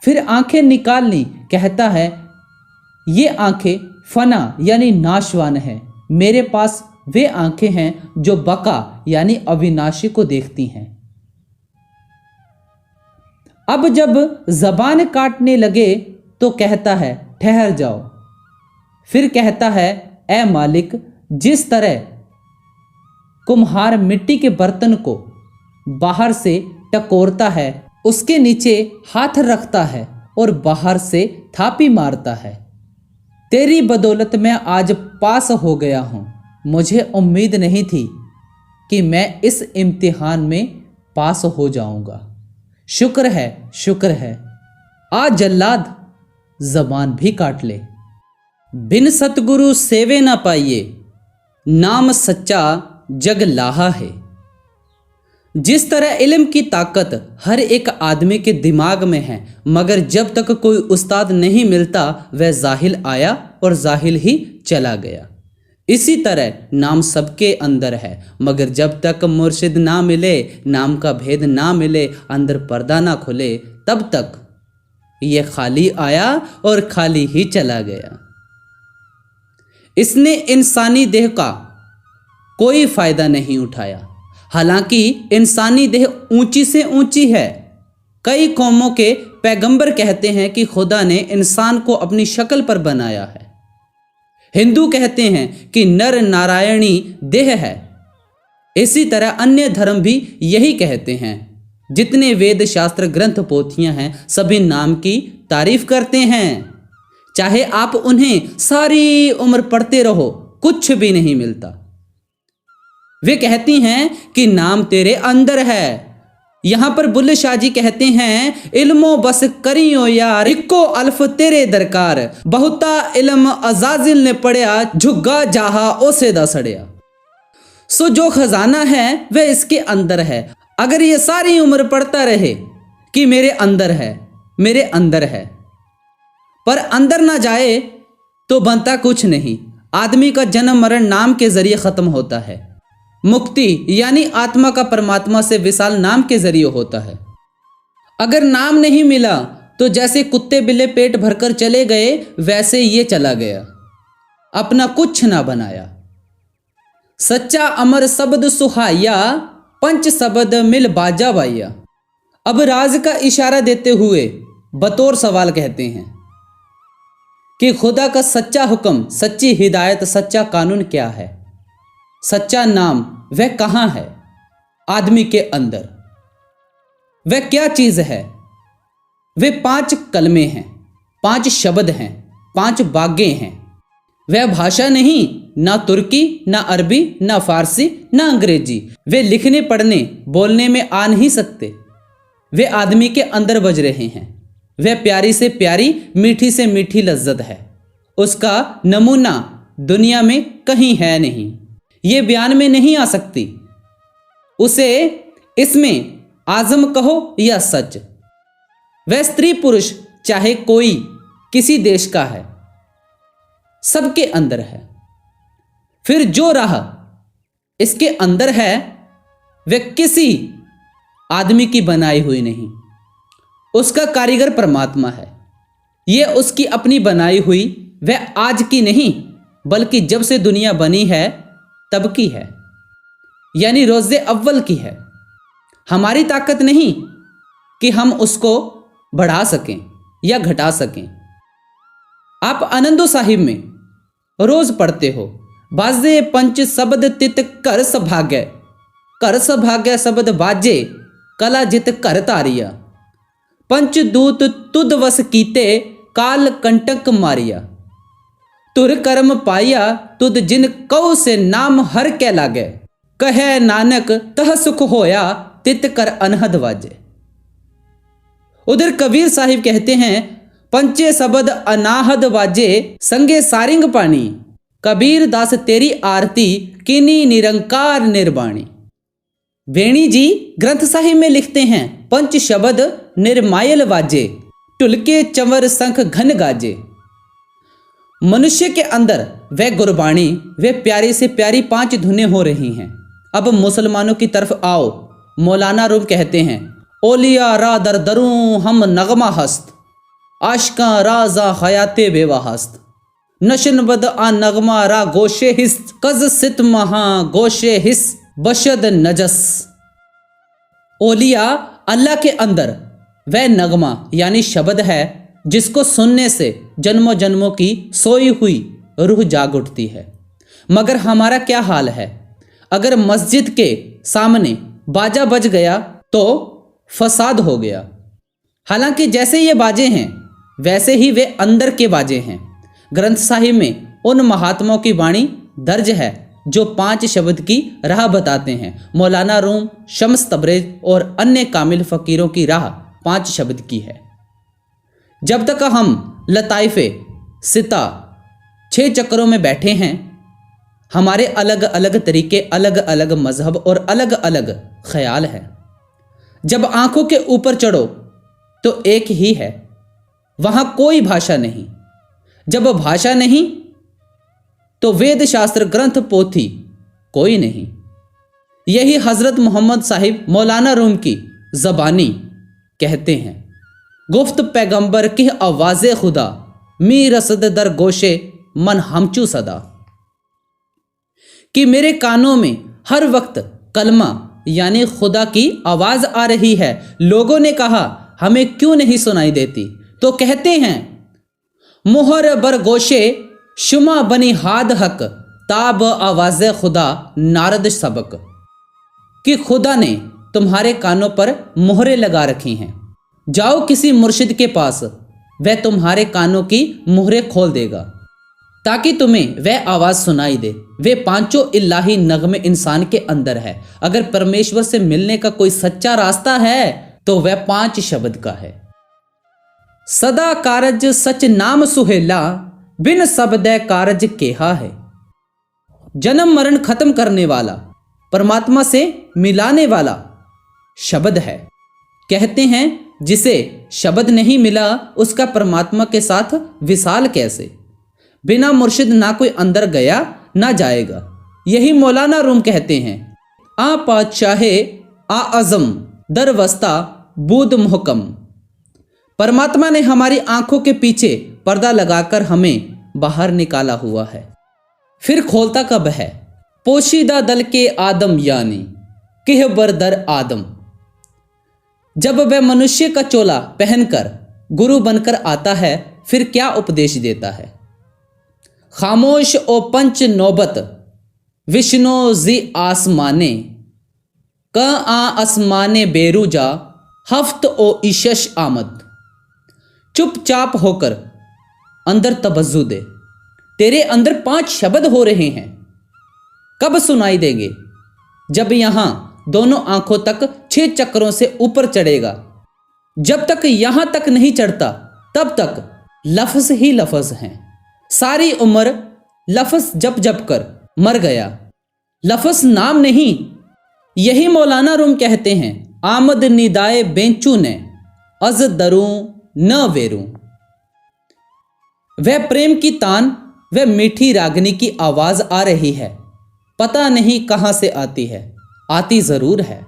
फिर आंखें निकाल ली। कहता है ये आंखें फना यानी नाशवान हैं, मेरे पास वे आंखें हैं जो बका यानी अविनाशी को देखती हैं। अब जब जबान काटने लगे तो कहता है ठहर जाओ। फिर कहता है ऐ मालिक, जिस तरह कुम्हार मिट्टी के बर्तन को बाहर से टकोरता है, उसके नीचे हाथ रखता है और बाहर से थापी मारता है, तेरी बदौलत मैं आज पास हो गया हूं। मुझे उम्मीद नहीं थी कि मैं इस इम्तिहान में पास हो जाऊंगा। शुक्र है, शुक्र है। आ जल्लाद, जबान भी काट ले। बिन सतगुरु सेवे ना पाइए, नाम सच्चा जग लाहा है। जिस तरह इल्म की ताकत हर एक आदमी के दिमाग में है, मगर जब तक कोई उस्ताद नहीं मिलता वह जाहिल आया और जाहिल ही चला गया, इसी तरह नाम सबके अंदर है, मगर जब तक मुर्शिद ना मिले, नाम का भेद ना मिले, अंदर पर्दा ना खुले, तब तक ये खाली आया और खाली ही चला गया। इसने इंसानी देह का कोई फायदा नहीं उठाया। हालांकि इंसानी देह ऊंची से ऊंची है। कई कौमों के पैगंबर कहते हैं कि खुदा ने इंसान को अपनी शक्ल पर बनाया है। हिंदू कहते हैं कि नर नारायणी देह है। इसी तरह अन्य धर्म भी यही कहते हैं। जितने वेद शास्त्र ग्रंथ पोथियां हैं सभी नाम की तारीफ करते हैं। चाहे आप उन्हें सारी उम्र पढ़ते रहो, कुछ भी नहीं मिलता। वे कहती हैं कि नाम तेरे अंदर है। यहां पर बुल्ले शाह जी कहते हैं इल्मो बस करियो यार, इक्को अल्फ तेरे दरकार, बहुता इल्म अजाजिल ने पढ़िया, झुग्गा जाहा ओसे दा सड़िया। सो जो खजाना है वह इसके अंदर है। अगर ये सारी उम्र पढ़ता रहे कि मेरे अंदर है, मेरे अंदर है, पर अंदर ना जाए तो बनता कुछ नहीं। आदमी का जन्म मरण नाम के जरिए खत्म होता है। मुक्ति यानी आत्मा का परमात्मा से विशाल नाम के जरिए होता है। अगर नाम नहीं मिला तो जैसे कुत्ते बिल्ले पेट भरकर चले गए वैसे ये चला गया, अपना कुछ ना बनाया। सच्चा अमर शब्द सुहाया, पंच शब्द मिल बाजा बाइया। अब राज का इशारा देते हुए बतौर सवाल कहते हैं कि खुदा का सच्चा हुक्म, सच्ची हिदायत, सच्चा कानून क्या है? सच्चा नाम वह कहाँ है? आदमी के अंदर। वह क्या चीज है? वे 5 कलमे हैं, 5 शब्द हैं, 5 बागें हैं। वह भाषा नहीं, ना तुर्की, ना अरबी, ना फारसी, ना अंग्रेजी। वे लिखने पढ़ने बोलने में आ नहीं सकते। वे आदमी के अंदर बज रहे हैं। वह प्यारी से प्यारी, मीठी से मीठी लज्जत है। उसका नमूना दुनिया में कहीं है नहीं, ये बयान में नहीं आ सकती। उसे इसमें आजम कहो या सच। वह स्त्री पुरुष चाहे कोई किसी देश का है, सबके अंदर है। फिर जो राह इसके अंदर है वह किसी आदमी की बनाई हुई नहीं, उसका कारीगर परमात्मा है। यह उसकी अपनी बनाई हुई, वह आज की नहीं बल्कि जब से दुनिया बनी है तब की है, यानी रोज़े अव्वल की है। हमारी ताकत नहीं कि हम उसको बढ़ा सकें या घटा सकें। आप आनंदो साहिब में रोज पढ़ते हो। बाजे पंच शब्द तित कर सभाग्य, कर सभाग्य शब्द बाजे कला जित कर तारिया। पंचदूत तुद वस कीते काल कंटक मारिया। तुर कर्म पाया तुद जिन कौ से नाम हर कै लागे। कहे नानक तह सुख होया तित कर अनहद वाजे। उधर कबीर साहिब कहते हैं, पंचे शब्द अनाहद वाजे संगे सारिंग पानी। कबीर दास तेरी आरती किनी निरंकार निर्वाणी। वेणी जी ग्रंथ साहिब में लिखते हैं, पंच शब्द निर्मायल वाजे टुलके चंवर शंख घन गाजे। मनुष्य के अंदर वह गुरबाणी, वे प्यारी से प्यारी 5 धुनें हो रही हैं। अब मुसलमानों की तरफ आओ। मौलाना रूम कहते हैं, ओलिया रा दर दरूं हम नगमा हस्त, आशका राजा हयाते बेवा हस्त। नशन बद आ नगमा रा गोशे हिस, कज सित महा गोशे हिस बशद नजस। ओलिया अल्लाह के अंदर वह नगमा यानी शब्द है जिसको सुनने से जन्मों जन्मों की सोई हुई रूह जाग उठती है। मगर हमारा क्या हाल है? अगर मस्जिद के सामने बाजा बज गया तो फसाद हो गया। हालांकि जैसे ये बाजे हैं वैसे ही वे अंदर के बाजे हैं। ग्रंथ साहिब में उन महात्माओं की वाणी दर्ज है जो 5 शब्द की राह बताते हैं। मौलाना रूम, शम्स तबरेज और अन्य कामिल फ़कीरों की राह 5 शब्द की है। जब तक हम लताइफे सिता 6 चक्रों में बैठे हैं, हमारे अलग अलग तरीके, अलग अलग मजहब और अलग अलग ख्याल है। जब आंखों के ऊपर चढ़ो तो एक ही है, वहां कोई भाषा नहीं। जब भाषा नहीं तो वेद शास्त्र ग्रंथ पोथी कोई नहीं। यही हजरत मोहम्मद साहिब मौलाना रूम की जबानी कहते हैं, गुफ्त पैगंबर की आवाज़े खुदा मी रसद दर गोशे मन हमचू सदा। कि मेरे कानों में हर वक्त कलमा यानी खुदा की आवाज आ रही है। लोगों ने कहा हमें क्यों नहीं सुनाई देती, तो कहते हैं मुहर बर गोशे शुमा बनी हाद हक ताब आवाज खुदा नारद सबक। कि खुदा ने तुम्हारे कानों पर मोहरे लगा रखी हैं। जाओ किसी मुर्शिद के पास, वह तुम्हारे कानों की मोहरे खोल देगा ताकि तुम्हें वह आवाज सुनाई दे। वे 5 इलाही नगमे इंसान के अंदर है। अगर परमेश्वर से मिलने का कोई सच्चा रास्ता है तो वह 5 शब्द का है। सदा कारज सच नाम सुहेला बिन शब्द कारज केहा है। जन्म मरण खत्म करने वाला, परमात्मा से मिलाने वाला शब्द है। कहते हैं जिसे शब्द नहीं मिला उसका परमात्मा के साथ विसाल कैसे। बिना मुर्शिद ना कोई अंदर गया ना जाएगा। यही मौलाना रूम कहते हैं, आ पातशाहे आ अजम दरवस्ता बूद मुहकम। परमात्मा ने हमारी आंखों के पीछे पर्दा लगाकर हमें बाहर निकाला हुआ है, फिर खोलता कब है। पोशीदा दल के आदम यानी किह बरदर आदम। जब वह मनुष्य का चोला पहनकर गुरु बनकर आता है फिर क्या उपदेश देता है। खामोश ओ पंच नौबत विष्णु जी आसमाने क आ आसमाने बेरूजा हफ्त ओ ईशश आमद। चुपचाप होकर अंदर तवज्जो दे। तेरे अंदर 5 शब्द हो रहे हैं, कब सुनाई देंगे? जब यहां दोनों आंखों तक 6 चक्रों से ऊपर चढ़ेगा। जब तक यहां तक नहीं चढ़ता तब तक लफ्ज ही लफ्ज हैं। सारी उम्र लफ्ज जप जप कर मर गया, लफ्ज नाम नहीं। यही मौलाना रूम कहते हैं, आमद निदाए बेंचू ने अज दरूं न वेरूं। वह प्रेम की तान, वह मीठी रागनी की आवाज आ रही है, पता नहीं कहां से आती है, आती जरूर है।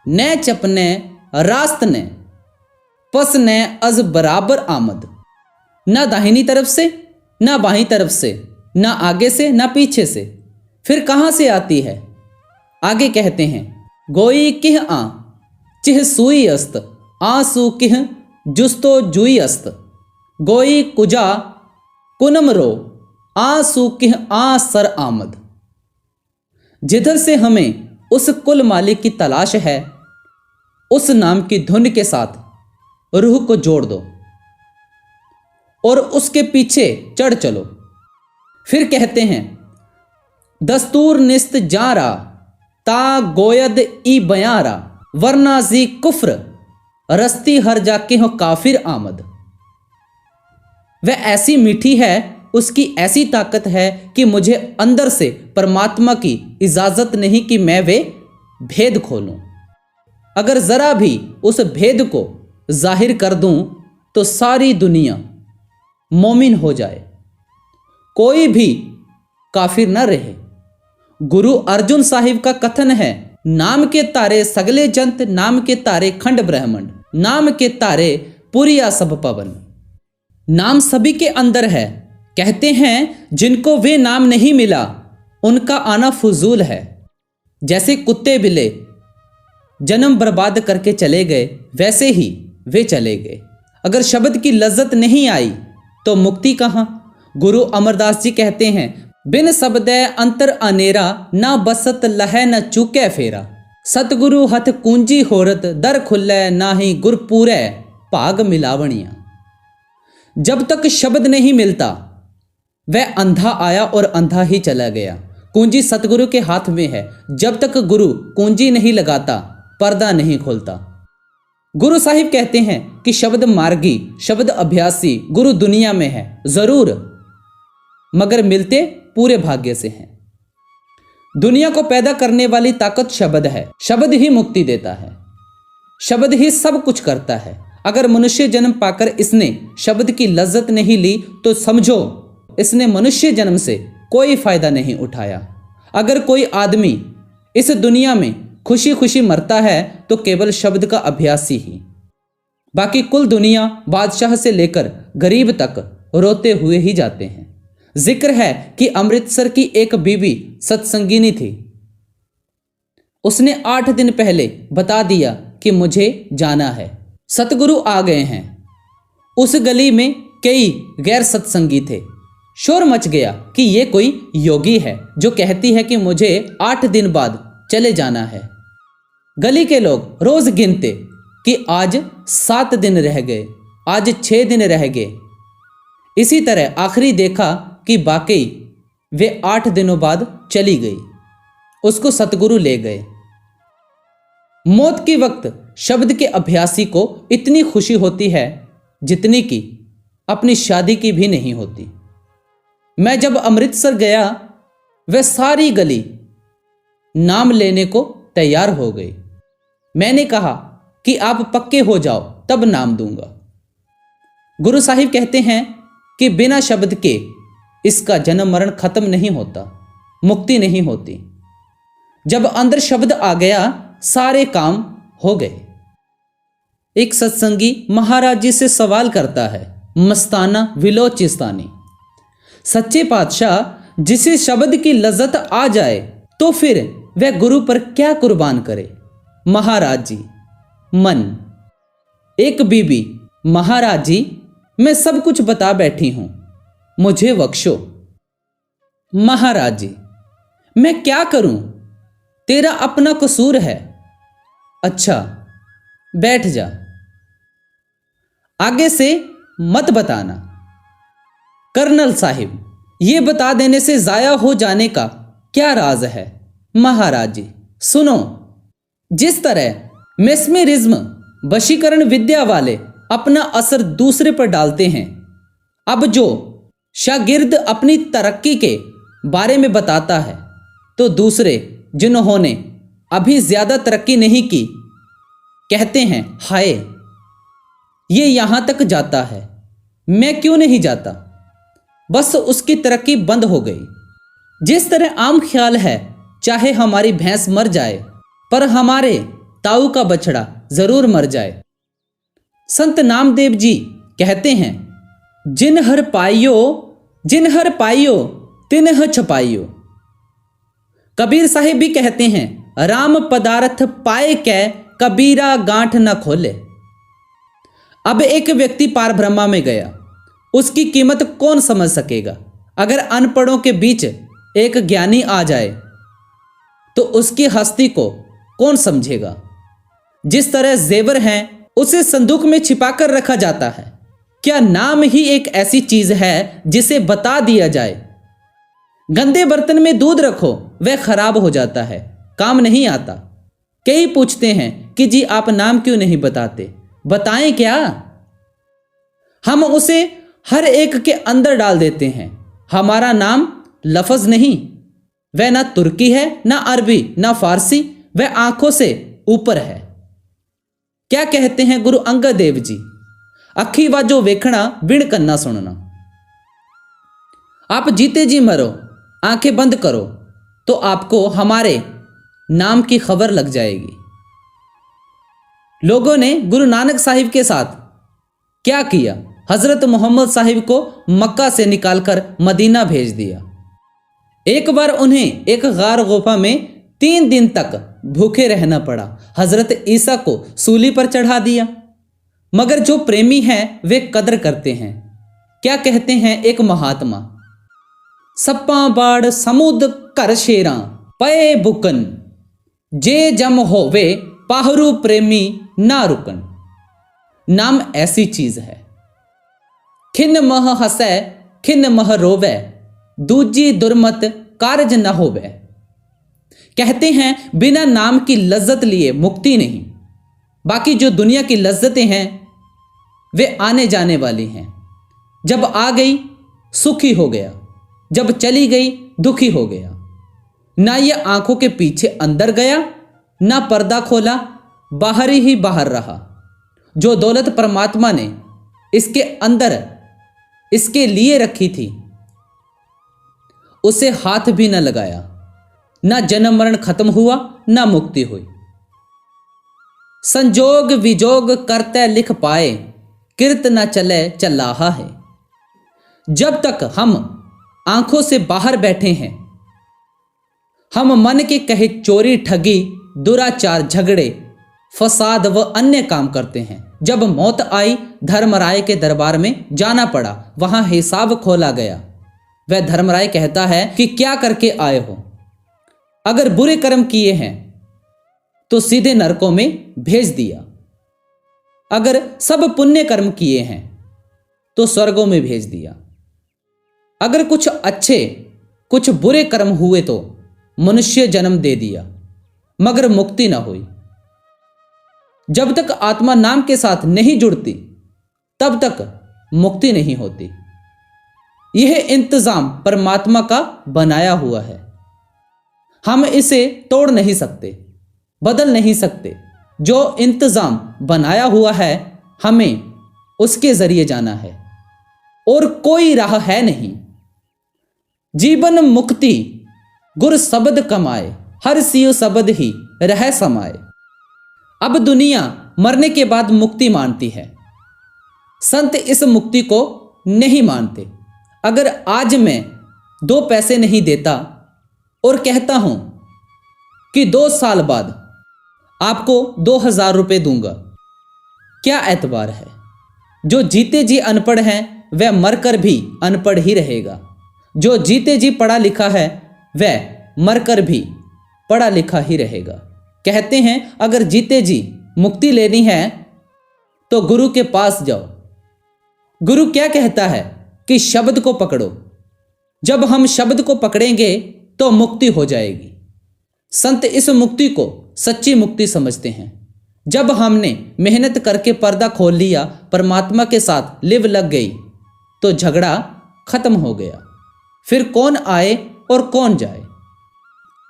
न चपने रास्त ने पस ने अज बराबर आमद। न दाहिनी तरफ से न बाहीं तरफ से, न आगे से न पीछे से, फिर कहां से आती है? आगे कहते हैं, गोई किह आ चिह सुई अस्त आंसू किह जुस्तो जुई अस्त। गोई कुजा कुनम रो आंसू किह आ सर आमद। जिधर से हमें उस कुल मालिक की तलाश है, उस नाम की धुन के साथ रूह को जोड़ दो और उसके पीछे चढ़ चलो। फिर कहते हैं, दस्तूर निस्त जारा ता गोयद ई बयारा वरना जी कुफ्र रस्ती हर जाके हो काफिर आमद। वह ऐसी मीठी है, उसकी ऐसी ताकत है कि मुझे अंदर से परमात्मा की इजाजत नहीं कि मैं वे भेद खोलूं। अगर जरा भी उस भेद को जाहिर कर दूं तो सारी दुनिया मोमिन हो जाए, कोई भी काफिर न रहे। गुरु अर्जुन साहिब का कथन है, नाम के तारे सगले जंत, नाम के तारे खंड ब्रह्मंड, नाम के तारे पुरिया सब पवन। नाम सभी के अंदर है। कहते हैं जिनको वे नाम नहीं मिला उनका आना फजूल है। जैसे कुत्ते बिल्ले जन्म बर्बाद करके चले गए, वैसे ही वे चले गए। अगर शब्द की लज्जत नहीं आई तो मुक्ति कहाँ। गुरु अमरदास जी कहते हैं, बिन शब्दै अंतर अनेरा ना बसत लहै न चूकै फेरा। सतगुरु हथ कूंजी होरत दर खुल्लै नाही गुर पूरै भाग मिलावणिया। जब तक शब्द नहीं मिलता वह अंधा आया और अंधा ही चला गया। कुंजी सतगुरु के हाथ में है। जब तक गुरु कुंजी नहीं लगाता पर्दा नहीं खोलता। गुरु साहिब कहते हैं कि शब्द मार्गी, शब्द अभ्यासी गुरु दुनिया में है जरूर, मगर मिलते पूरे भाग्य से हैं। दुनिया को पैदा करने वाली ताकत शब्द है। शब्द ही मुक्ति देता है, शब्द ही सब कुछ करता है। अगर मनुष्य जन्म पाकर इसने शब्द की लज्जत नहीं ली तो समझो इसने मनुष्य जन्म से कोई फायदा नहीं उठाया। अगर कोई आदमी इस दुनिया में खुशी खुशी मरता है तो केवल शब्द का अभ्यासी ही। बाकी कुल दुनिया बादशाह से लेकर गरीब तक रोते हुए ही जाते हैं। जिक्र है कि अमृतसर की एक बीवी सत्संगिनी थी। उसने 8 दिन पहले बता दिया कि मुझे जाना है, सतगुरु आ गए हैं। उस गली में कई गैर सत्संगी थे। शोर मच गया कि ये कोई योगी है जो कहती है कि मुझे 8 दिन बाद चले जाना है। गली के लोग रोज गिनते कि आज 7 दिन रह गए, आज 6 दिन रह गए। इसी तरह आखिरी देखा कि वाकई वे 8 दिनों बाद चली गई। उसको सतगुरु ले गए। मौत के वक्त शब्द के अभ्यासी को इतनी खुशी होती है जितनी कि अपनी शादी की भी नहीं होती। मैं जब अमृतसर गया वह सारी गली नाम लेने को तैयार हो गई। मैंने कहा कि आप पक्के हो जाओ तब नाम दूंगा। गुरु साहिब कहते हैं कि बिना शब्द के इसका जन्म मरण खत्म नहीं होता, मुक्ति नहीं होती। जब अंदर शब्द आ गया सारे काम हो गए। एक सत्संगी महाराज जी से सवाल करता है, मस्ताना विलोचिस्तानी, सच्चे पातशाह जिसे शब्द की लज्जत आ जाए तो फिर वह गुरु पर क्या कुर्बान करे। महाराज जी, मन। एक बीबी, महाराज जी मैं सब कुछ बता बैठी हूं, मुझे बख्शो। महाराज जी, मैं क्या करूं, तेरा अपना कसूर है। अच्छा बैठ जा, आगे से मत बताना। कर्नल साहिब, ये बता देने से जाया हो जाने का क्या राज है। महाराज जी सुनो, जिस तरह मेस्मेरिज्म वशीकरण विद्या वाले अपना असर दूसरे पर डालते हैं, अब जो शागिर्द अपनी तरक्की के बारे में बताता है तो दूसरे जिन्होंने अभी ज्यादा तरक्की नहीं की कहते हैं, हाय ये यहां तक जाता है, मैं क्यों नहीं जाता। बस उसकी तरक्की बंद हो गई। जिस तरह आम ख्याल है चाहे हमारी भैंस मर जाए पर हमारे ताऊ का बछड़ा जरूर मर जाए। संत नामदेव जी कहते हैं, जिन हर पाइयो तिन ह छपाइयो। कबीर साहिब भी कहते हैं, राम पदार्थ पाए कै कबीरा गांठ न खोले। अब एक व्यक्ति पार ब्रह्मा में गया, उसकी कीमत कौन समझ सकेगा। अगर अनपढ़ों के बीच एक ज्ञानी आ जाए तो उसकी हस्ती को कौन समझेगा। जिस तरह जेवर हैं उसे संदूक में छिपाकर रखा जाता है, क्या नाम ही एक ऐसी चीज है जिसे बता दिया जाए। गंदे बर्तन में दूध रखो वह खराब हो जाता है, काम नहीं आता। कई पूछते हैं कि जी आप नाम क्यों नहीं बताते। बताएं क्या? हम उसे हर एक के अंदर डाल देते हैं। हमारा नाम लफ्ज नहीं, वह ना तुर्की है, ना अरबी, ना फारसी, वह आंखों से ऊपर है। क्या कहते हैं गुरु अंगद देव जी, अखी वाजो वेखना बिन कन्ना सुनना। आप जीते जी मरो, आंखें बंद करो तो आपको हमारे नाम की खबर लग जाएगी। लोगों ने गुरु नानक साहिब के साथ क्या किया? हजरत मोहम्मद साहिब को मक्का से निकालकर मदीना भेज दिया। एक बार उन्हें एक गार गुफा में 3 दिन तक भूखे रहना पड़ा। हजरत ईसा को सूली पर चढ़ा दिया। मगर जो प्रेमी हैं वे कदर करते हैं। क्या कहते हैं एक महात्मा, सप्पा बाड़ समुद कर शेरा पए बुकन, जे जम होवे पाहरू प्रेमी ना रुकन। नाम ऐसी चीज है, खिन मह हसै खिन मह रोवै, दूजी दुर्मत कारज न होवे। कहते हैं बिना नाम की लज्जत लिए मुक्ति नहीं। बाकी जो दुनिया की लज्जतें हैं वे आने जाने वाली हैं। जब आ गई सुखी हो गया, जब चली गई दुखी हो गया। ना ये आंखों के पीछे अंदर गया, ना पर्दा खोला, बाहर ही बाहर रहा। जो दौलत परमात्मा ने इसके अंदर इसके लिए रखी थी उसे हाथ भी न लगाया। ना जन्म मरण खत्म हुआ, ना मुक्ति हुई। संजोग विजोग करते लिख पाए, किरत न चले चलाहा है। जब तक हम आंखों से बाहर बैठे हैं, हम मन के कहे चोरी ठगी दुराचार झगड़े फसाद व अन्य काम करते हैं। जब मौत आई, धर्मराय के दरबार में जाना पड़ा, वहां हिसाब खोला गया। वह धर्मराय कहता है कि क्या करके आए हो? अगर बुरे कर्म किए हैं तो सीधे नरकों में भेज दिया, अगर सब पुण्य कर्म किए हैं तो स्वर्गों में भेज दिया। अगर कुछ अच्छे कुछ बुरे कर्म हुए तो मनुष्य जन्म दे दिया, मगर मुक्ति ना हुई। जब तक आत्मा नाम के साथ नहीं जुड़ती तब तक मुक्ति नहीं होती। यह इंतजाम परमात्मा का बनाया हुआ है। हम इसे तोड़ नहीं सकते, बदल नहीं सकते। जो इंतजाम बनाया हुआ है हमें उसके जरिए जाना है और कोई राह है नहीं। जीवन मुक्ति गुर शब्द कमाए, हर सियो शब्द ही रह समाए। अब दुनिया मरने के बाद मुक्ति मानती है, संत इस मुक्ति को नहीं मानते। अगर आज मैं 2 पैसे नहीं देता और कहता हूं कि 2 साल बाद आपको 2000 रुपये दूंगा, क्या एतबार है? जो जीते जी अनपढ़ हैं वह मरकर भी अनपढ़ ही रहेगा। जो जीते जी पढ़ा लिखा है वह मरकर भी पढ़ा लिखा ही रहेगा। कहते हैं अगर जीते जी मुक्ति लेनी है तो गुरु के पास जाओ। गुरु क्या कहता है कि शब्द को पकड़ो। जब हम शब्द को पकड़ेंगे तो मुक्ति हो जाएगी। संत इस मुक्ति को सच्ची मुक्ति समझते हैं। जब हमने मेहनत करके पर्दा खोल लिया, परमात्मा के साथ लिव लग गई तो झगड़ा खत्म हो गया। फिर कौन आए और कौन जाए।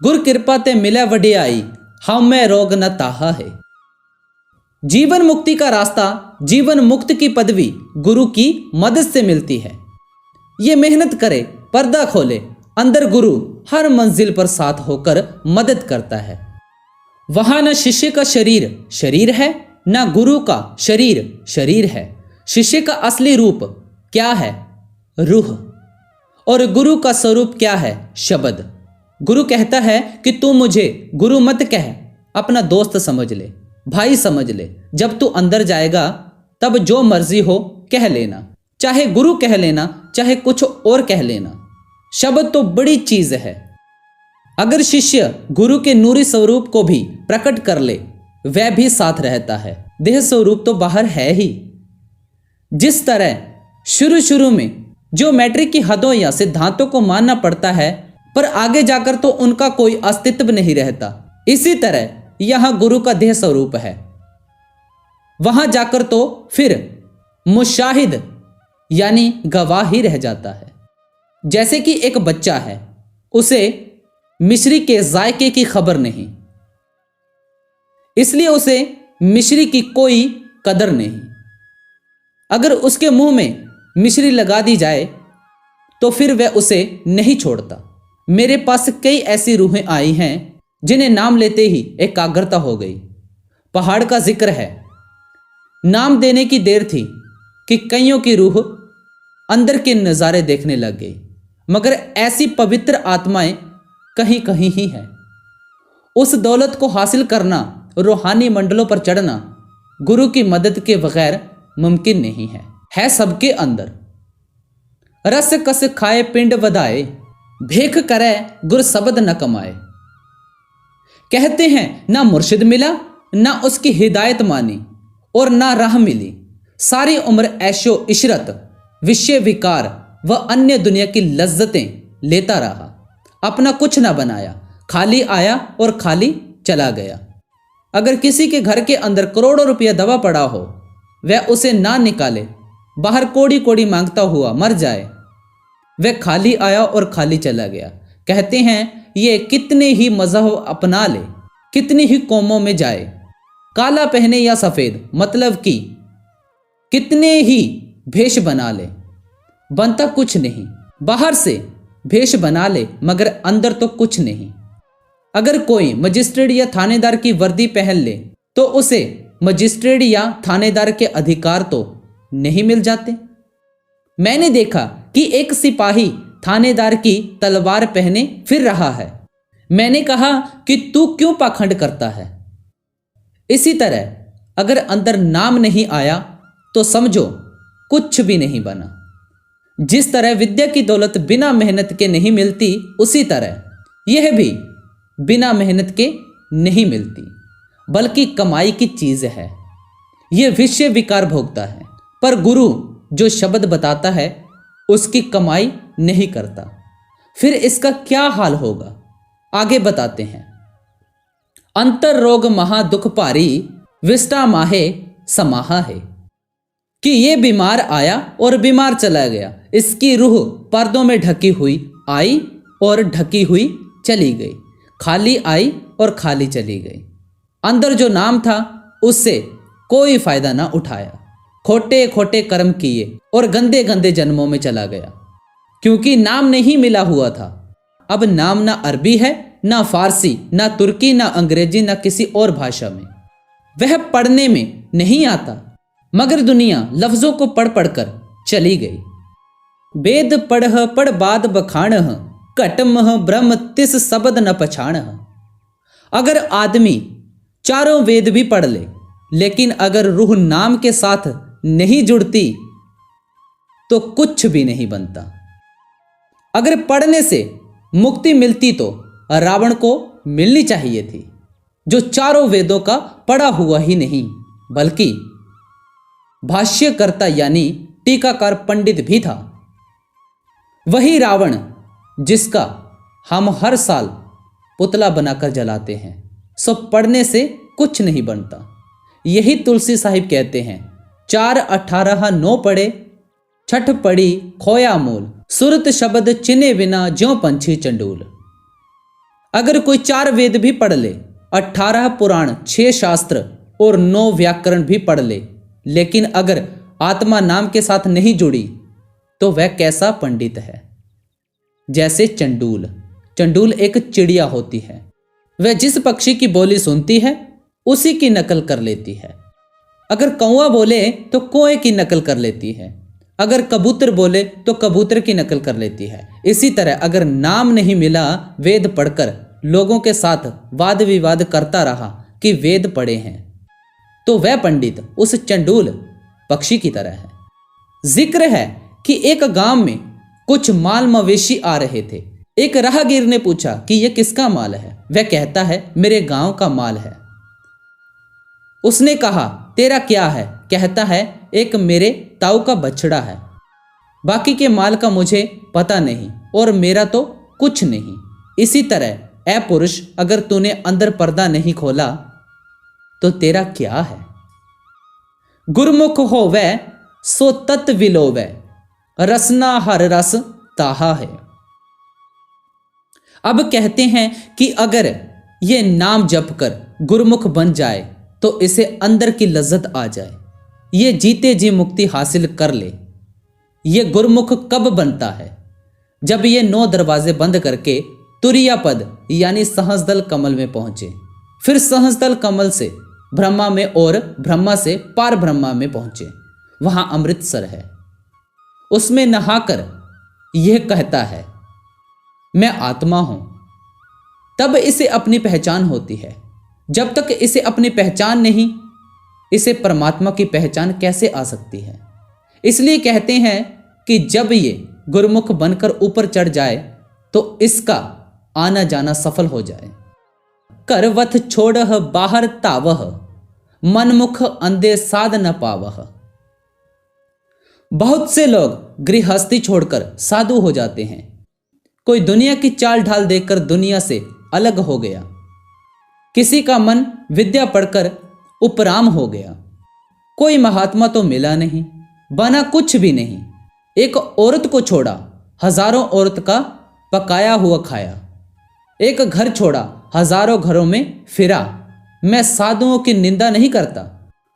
गुर कृपा ते मिले वडियाई, हम में रोग न ताहा है। जीवन मुक्ति का रास्ता, जीवन मुक्त की पदवी गुरु की मदद से मिलती है। ये मेहनत करे, पर्दा खोले, अंदर गुरु हर मंजिल पर साथ होकर मदद करता है। वहां न शिष्य का शरीर शरीर है, न गुरु का शरीर शरीर है। शिष्य का असली रूप क्या है? रूह। और गुरु का स्वरूप क्या है? शब्द। गुरु कहता है कि तू मुझे गुरु मत कह, अपना दोस्त समझ ले, भाई समझ ले। जब तू अंदर जाएगा तब जो मर्जी हो कह लेना, चाहे गुरु कह लेना, चाहे कुछ और कह लेना। शब्द तो बड़ी चीज है। अगर शिष्य गुरु के नूरी स्वरूप को भी प्रकट कर ले, वह भी साथ रहता है। देह स्वरूप तो बाहर है ही। जिस तरह शुरू शुरू में ज्योमेट्री की हदों या सिद्धांतों को मानना पड़ता है, पर आगे जाकर तो उनका कोई अस्तित्व नहीं रहता, इसी तरह यहां गुरु का देह स्वरूप है। वहां जाकर तो फिर मुशाहिद यानी गवाह ही रह जाता है। जैसे कि एक बच्चा है, उसे मिश्री के जायके की खबर नहीं, इसलिए उसे मिश्री की कोई कदर नहीं। अगर उसके मुंह में मिश्री लगा दी जाए तो फिर वह उसे नहीं छोड़ता। मेरे पास कई ऐसी रूहें आई हैं जिन्हें नाम लेते ही एकाग्रता हो गई। पहाड़ का जिक्र है, नाम देने की देर थी कि कईयों की रूह अंदर के नज़ारे देखने लग गई। मगर ऐसी पवित्र आत्माएं कहीं कहीं ही हैं। उस दौलत को हासिल करना, रूहानी मंडलों पर चढ़ना गुरु की मदद के बगैर मुमकिन नहीं है सबके अंदर। रस कस खाए पिंड वधाए, भेख करे गुर शब्द न कमाए। कहते हैं ना मुर्शिद मिला, ना उसकी हिदायत मानी और ना राह मिली। सारी उम्र ऐशो इशरत, विषय विकार व अन्य दुनिया की लज्जतें लेता रहा, अपना कुछ ना बनाया, खाली आया और खाली चला गया। अगर किसी के घर के अंदर करोड़ों रुपया दबा पड़ा हो, वह उसे ना निकाले, बाहर कोड़ी कोड़ी मांगता हुआ मर जाए, वह खाली आया और खाली चला गया। कहते हैं ये कितने ही मजहब अपना ले, कितनी ही कौमों में जाए, काला पहने या सफेद, मतलब कि कितने ही भेष बना ले, बनता कुछ नहीं। बाहर से भेष बना ले मगर अंदर तो कुछ नहीं। अगर कोई मजिस्ट्रेट या थानेदार की वर्दी पहन ले तो उसे मजिस्ट्रेट या थानेदार के अधिकार तो नहीं मिल जाते। मैंने देखा कि एक सिपाही थानेदार की तलवार पहने फिर रहा है। मैंने कहा कि तू क्यों पाखंड करता है। इसी तरह अगर अंदर नाम नहीं आया तो समझो कुछ भी नहीं बना। जिस तरह विद्या की दौलत बिना मेहनत के नहीं मिलती, उसी तरह यह भी बिना मेहनत के नहीं मिलती, बल्कि कमाई की चीज है। यह विषय विकार भोगता है, पर गुरु जो शब्द बताता है उसकी कमाई नहीं करता। फिर इसका क्या हाल होगा, आगे बताते हैं। अंतर रोग महा दुख भारी, विष्टा माहे समाहा है। कि ये बीमार आया और बीमार चला गया। इसकी रूह पर्दों में ढकी हुई आई और ढकी हुई चली गई, खाली आई और खाली चली गई। अंदर जो नाम था उससे कोई फायदा ना उठाया, खोटे खोटे कर्म किए और गंदे गंदे जन्मों में चला गया, क्योंकि नाम नहीं मिला हुआ था। अब नाम ना अरबी है, ना फारसी, ना तुर्की, ना अंग्रेजी, ना किसी और भाषा में। वह पढ़ने में नहीं आता, मगर दुनिया लफ्जों को पढ़ पढ़ कर चली गई। वेद पढ़ बाद बखाण, घटमह ब्रह्म तिस शब्द न पछाण। अगर आदमी चारों वेद भी पढ़ ले, लेकिन अगर रूह नाम के साथ नहीं जुड़ती तो कुछ भी नहीं बनता। अगर पढ़ने से मुक्ति मिलती तो रावण को मिलनी चाहिए थी, जो चारों वेदों का पढ़ा हुआ ही नहीं बल्कि भाष्यकर्ता यानी टीकाकार पंडित भी था। वही रावण जिसका हम हर साल पुतला बनाकर जलाते हैं। सो पढ़ने से कुछ नहीं बनता। यही तुलसी साहिब कहते हैं, 4:18 पढ़े, छठ पढ़ी खोया मूल, सुरत शब्द चिन्हे बिना ज्यों पंछी चंडूल। अगर कोई 4 वेद भी पढ़ ले, 18 पुराण, 6 शास्त्र और 9 व्याकरण भी पढ़ ले, लेकिन अगर आत्मा नाम के साथ नहीं जुड़ी तो वह कैसा पंडित है। जैसे चंडूल। चंडूल एक चिड़िया होती है। वह जिस पक्षी की बोली सुनती है उसी की नकल कर लेती है। अगर कौवा बोले तो कौए की नकल कर लेती है, अगर कबूतर बोले तो कबूतर की नकल कर लेती है। इसी तरह अगर नाम नहीं मिला, वेद पढ़कर लोगों के साथ वाद विवाद करता रहा कि वेद पढ़े हैं, तो वह पंडित उस चंडूल पक्षी की तरह है। जिक्र है कि एक गांव में कुछ माल मवेशी आ रहे थे। एक राहगीर ने पूछा कि यह किसका माल है। वह कहता है, मेरे गांव का माल है। उसने कहा, तेरा क्या है? कहता है, एक मेरे ताऊ का बछड़ा है, बाकी के माल का मुझे पता नहीं और मेरा तो कुछ नहीं। इसी तरह ऐ पुरुष, अगर तूने अंदर पर्दा नहीं खोला तो तेरा क्या है? गुरमुख हो वह सो तत् विलोवै, रसना हर रस ताहा है। अब कहते हैं कि अगर ये नाम जप कर गुरमुख बन जाए तो इसे अंदर की लज्जत आ जाए, ये जीते जी मुक्ति हासिल कर ले। ये गुरमुख कब बनता है? जब ये 9 दरवाजे बंद करके तुरिया पद यानी सहस्दल कमल में पहुंचे, फिर सहस्दल कमल से ब्रह्मा में और ब्रह्मा से पार ब्रह्मा में पहुंचे। वहां अमृतसर है। उसमें नहाकर यह कहता है, मैं आत्मा हूं। तब इसे अपनी पहचान होती है। जब तक इसे अपनी पहचान नहीं, इसे परमात्मा की पहचान कैसे आ सकती है? इसलिए कहते हैं कि जब ये गुरमुख बनकर ऊपर चढ़ जाए तो इसका आना जाना सफल हो जाए। करवथ छोड़ह बाहर तावह, मनमुख अंधे साध न पावह। बहुत से लोग गृहस्थी छोड़कर साधु हो जाते हैं। कोई दुनिया की चाल ढाल देखकर दुनिया से अलग हो गया। किसी का मन विद्या पढ़कर उपराम हो गया। कोई महात्मा तो मिला नहीं, बना कुछ भी नहीं। एक औरत को छोड़ा, हजारों औरत का पकाया हुआ खाया। एक घर छोड़ा, हजारों घरों में फिरा। मैं साधुओं की निंदा नहीं करता।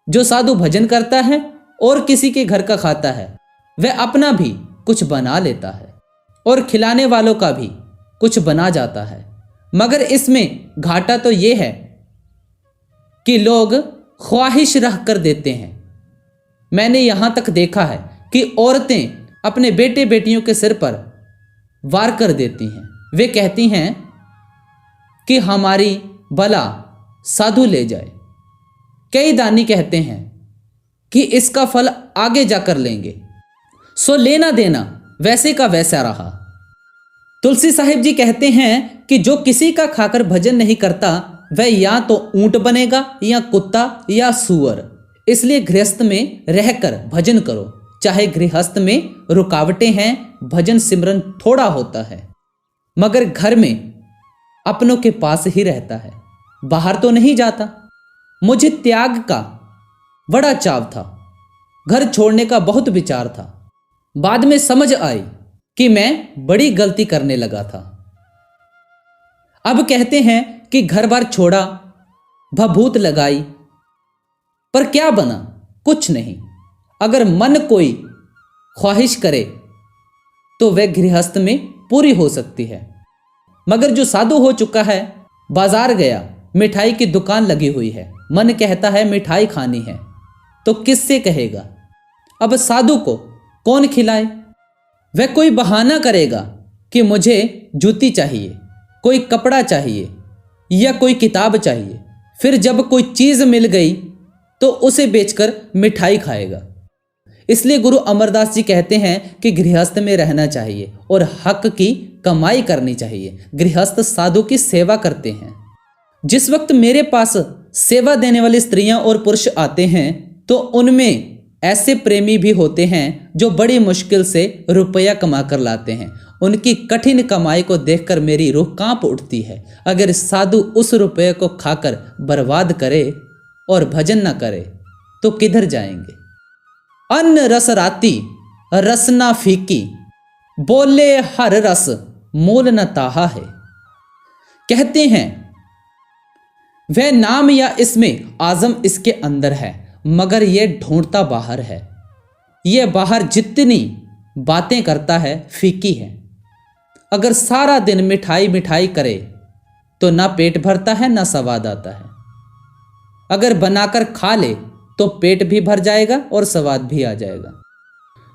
जो साधु भजन करता है और किसी के घर का खाता है, वह अपना भी कुछ बना लेता है और खिलाने वालों का भी कुछ बना जाता है। मगर इसमें घाटा तो यह है कि लोग ख्वाहिश रख कर देते हैं। मैंने यहां तक देखा है कि औरतें अपने बेटे बेटियों के सिर पर वार कर देती हैं। वे कहती हैं कि हमारी बला साधु ले जाए। कई दानी कहते हैं कि इसका फल आगे जाकर लेंगे, सो लेना देना वैसे का वैसा रहा। तुलसी साहिब जी कहते हैं कि जो किसी का खाकर भजन नहीं करता वह या तो ऊंट बनेगा या कुत्ता या सूअर। इसलिए गृहस्थ में रहकर भजन करो। चाहे गृहस्थ में रुकावटें हैं, भजन सिमरन थोड़ा होता है, मगर घर में अपनों के पास ही रहता है, बाहर तो नहीं जाता। मुझे त्याग का बड़ा चाव था, घर छोड़ने का बहुत विचार था। बाद में समझ आई कि मैं बड़ी गलती करने लगा था। अब कहते हैं कि घर बार छोड़ा, भभूत लगाई, पर क्या बना? कुछ नहीं। अगर मन कोई ख्वाहिश करे तो वह गृहस्थ में पूरी हो सकती है। मगर जो साधु हो चुका है, बाजार गया, मिठाई की दुकान लगी हुई है, मन कहता है मिठाई खानी है, तो किससे कहेगा? अब साधु को कौन खिलाए? वह कोई बहाना करेगा कि मुझे जूती चाहिए, कोई कपड़ा चाहिए या कोई किताब चाहिए। फिर जब कोई चीज मिल गई तो उसे बेचकर मिठाई खाएगा। इसलिए गुरु अमरदास जी कहते हैं कि गृहस्थ में रहना चाहिए और हक की कमाई करनी चाहिए। गृहस्थ साधु की सेवा करते हैं। जिस वक्त मेरे पास सेवा देने वाली स्त्रियां और पुरुष आते हैं तो उनमें ऐसे प्रेमी भी होते हैं जो बड़ी मुश्किल से रुपया कमा कर लाते हैं। उनकी कठिन कमाई को देखकर मेरी रूह कांप उठती है। अगर साधु उस रुपये को खाकर बर्बाद करे और भजन न करे तो किधर जाएंगे? अन्न रस राती रसना फीकी, बोले हर रस मोल न ताहा है। कहते हैं वह नाम या इसमें आजम इसके अंदर है, मगर यह ढूंढता बाहर है। यह बाहर जितनी बातें करता है फीकी है। अगर सारा दिन मिठाई मिठाई करे तो ना पेट भरता है ना स्वाद आता है। अगर बनाकर खा ले तो पेट भी भर जाएगा और स्वाद भी आ जाएगा।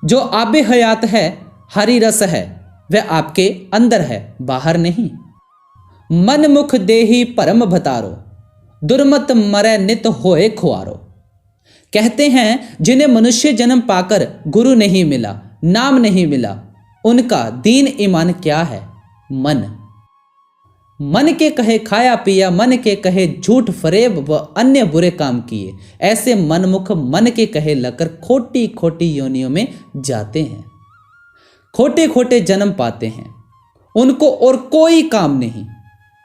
जो आबे हयात है, हरी रस है, वह आपके अंदर है, बाहर नहीं। मन मुख देही परम भतारो, दुर्मत मरै नित होए खुआरो। कहते हैं जिन्हें मनुष्य जन्म पाकर गुरु नहीं मिला, नाम नहीं मिला, उनका दीन ईमान क्या है? मन। मन के कहे खाया पिया, मन के कहे झूठ फरेब व अन्य बुरे काम किए, ऐसे मनमुख मन के कहे लगकर खोटी खोटी योनियों में जाते हैं, खोटे खोटे जन्म पाते हैं। उनको और कोई काम नहीं,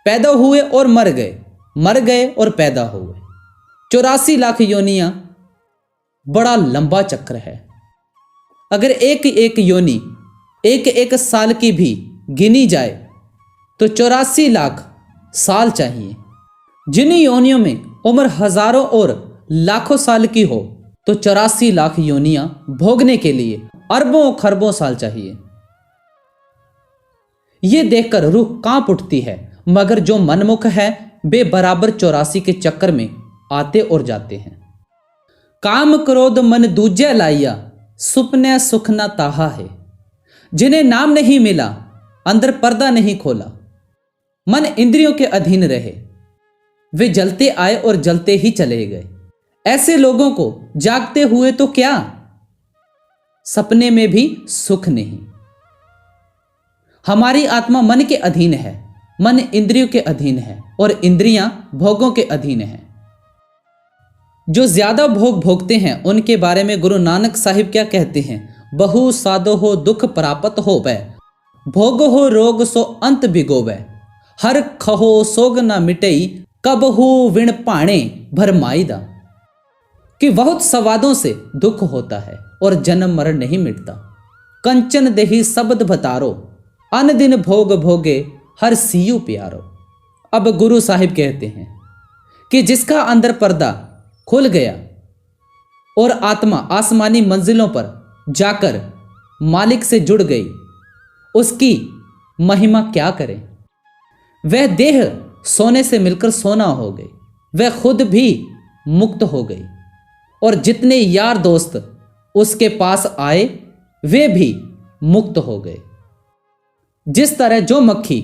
पैदा हुए और मर गए, मर गए और पैदा हुए। 84 लाख योनियां बड़ा लंबा चक्र है। अगर एक एक योनि एक एक साल की भी गिनी जाए तो 84 लाख साल चाहिए। जिन योनियों में उम्र हजारों और लाखों साल की हो तो 84 लाख योनियां भोगने के लिए अरबों खरबों साल चाहिए। ये देखकर रूह कांप उठती है, मगर जो मनमुख है वे बराबर 84 के चक्कर में आते और जाते हैं। काम क्रोध मन दूजा लाइया, सुपने सुख न ताहा है। जिन्हें नाम नहीं मिला, अंदर पर्दा नहीं खोला, मन इंद्रियों के अधीन रहे, वे जलते आए और जलते ही चले गए। ऐसे लोगों को जागते हुए तो क्या, सपने में भी सुख नहीं। हमारी आत्मा मन के अधीन है, मन इंद्रियों के अधीन है और इंद्रियां भोगों के अधीन है। जो ज्यादा भोग भोगते हैं उनके बारे में गुरु नानक साहिब क्या कहते हैं? बहु साधो हो दुख प्राप्त हो वै, भोग हो रोग सो अंत भिगोवै, हर खहो सोग न मिटई, कब हो विण पाणे भरमाईदा। कि बहुत सवादों से दुख होता है और जन्म मरण नहीं मिटता। कंचन देही शब्द भतारो, अन दिन भोग भोगे हर सीयू प्यारो। अब गुरु साहिब कहते हैं कि जिसका अंदर पर्दा खुल गया और आत्मा आसमानी मंजिलों पर जाकर मालिक से जुड़ गई, उसकी महिमा क्या करें। वह देह सोने से मिलकर सोना हो गई, वह खुद भी मुक्त हो गई और जितने यार दोस्त उसके पास आए वे भी मुक्त हो गए। जिस तरह जो मक्खी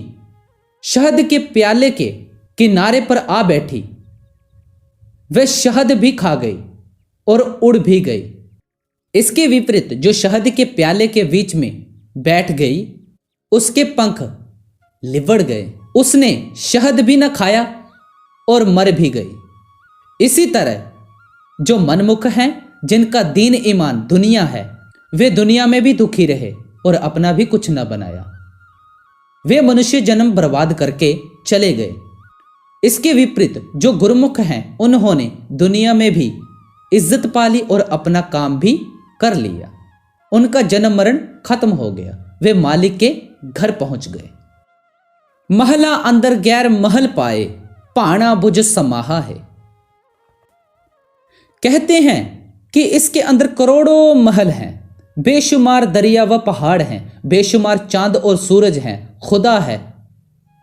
शहद के प्याले के किनारे पर आ बैठी, वह शहद भी खा गई और उड़ भी गई। इसके विपरीत जो शहद के प्याले के बीच में बैठ गई, उसके पंख लिबड़ गए, उसने शहद भी न खाया और मर भी गई। इसी तरह जो मनमुख हैं, जिनका दीन ईमान दुनिया है, वे दुनिया में भी दुखी रहे और अपना भी कुछ न बनाया। वे मनुष्य जन्म बर्बाद करके चले गए। इसके विपरीत जो गुरुमुख हैं, उन्होंने दुनिया में भी इज्जत पाली और अपना काम भी कर लिया। उनका जन्म मरण खत्म हो गया, वे मालिक के घर पहुंच गए। महला अंदर गैर महल पाए, पाणा बुझ समाहा है। कहते हैं कि इसके अंदर करोड़ों महल हैं, बेशुमार दरिया व पहाड़ हैं, बेशुमार चांद और सूरज हैं, खुदा है,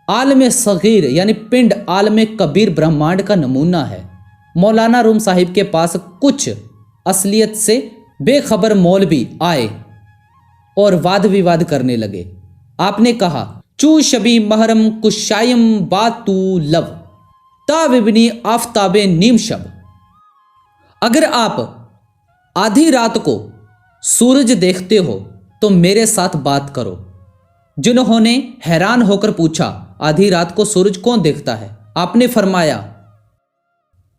आलम सगीर यानी पिंड आलम कबीर ब्रह्मांड का नमूना है। मौलाना रूम साहिब के पास कुछ असलियत से बेखबर मौलवी आए और वाद विवाद करने लगे। आपने कहा, चू शबी महरम कुशायम बातू लव ताविबनी आफ्ताबे नीम शब। अगर आप आधी रात को सूरज देखते हो तो मेरे साथ बात करो। जिन्होंने हैरान होकर पूछा, आधी रात को सूरज कौन देखता है? आपने फरमाया,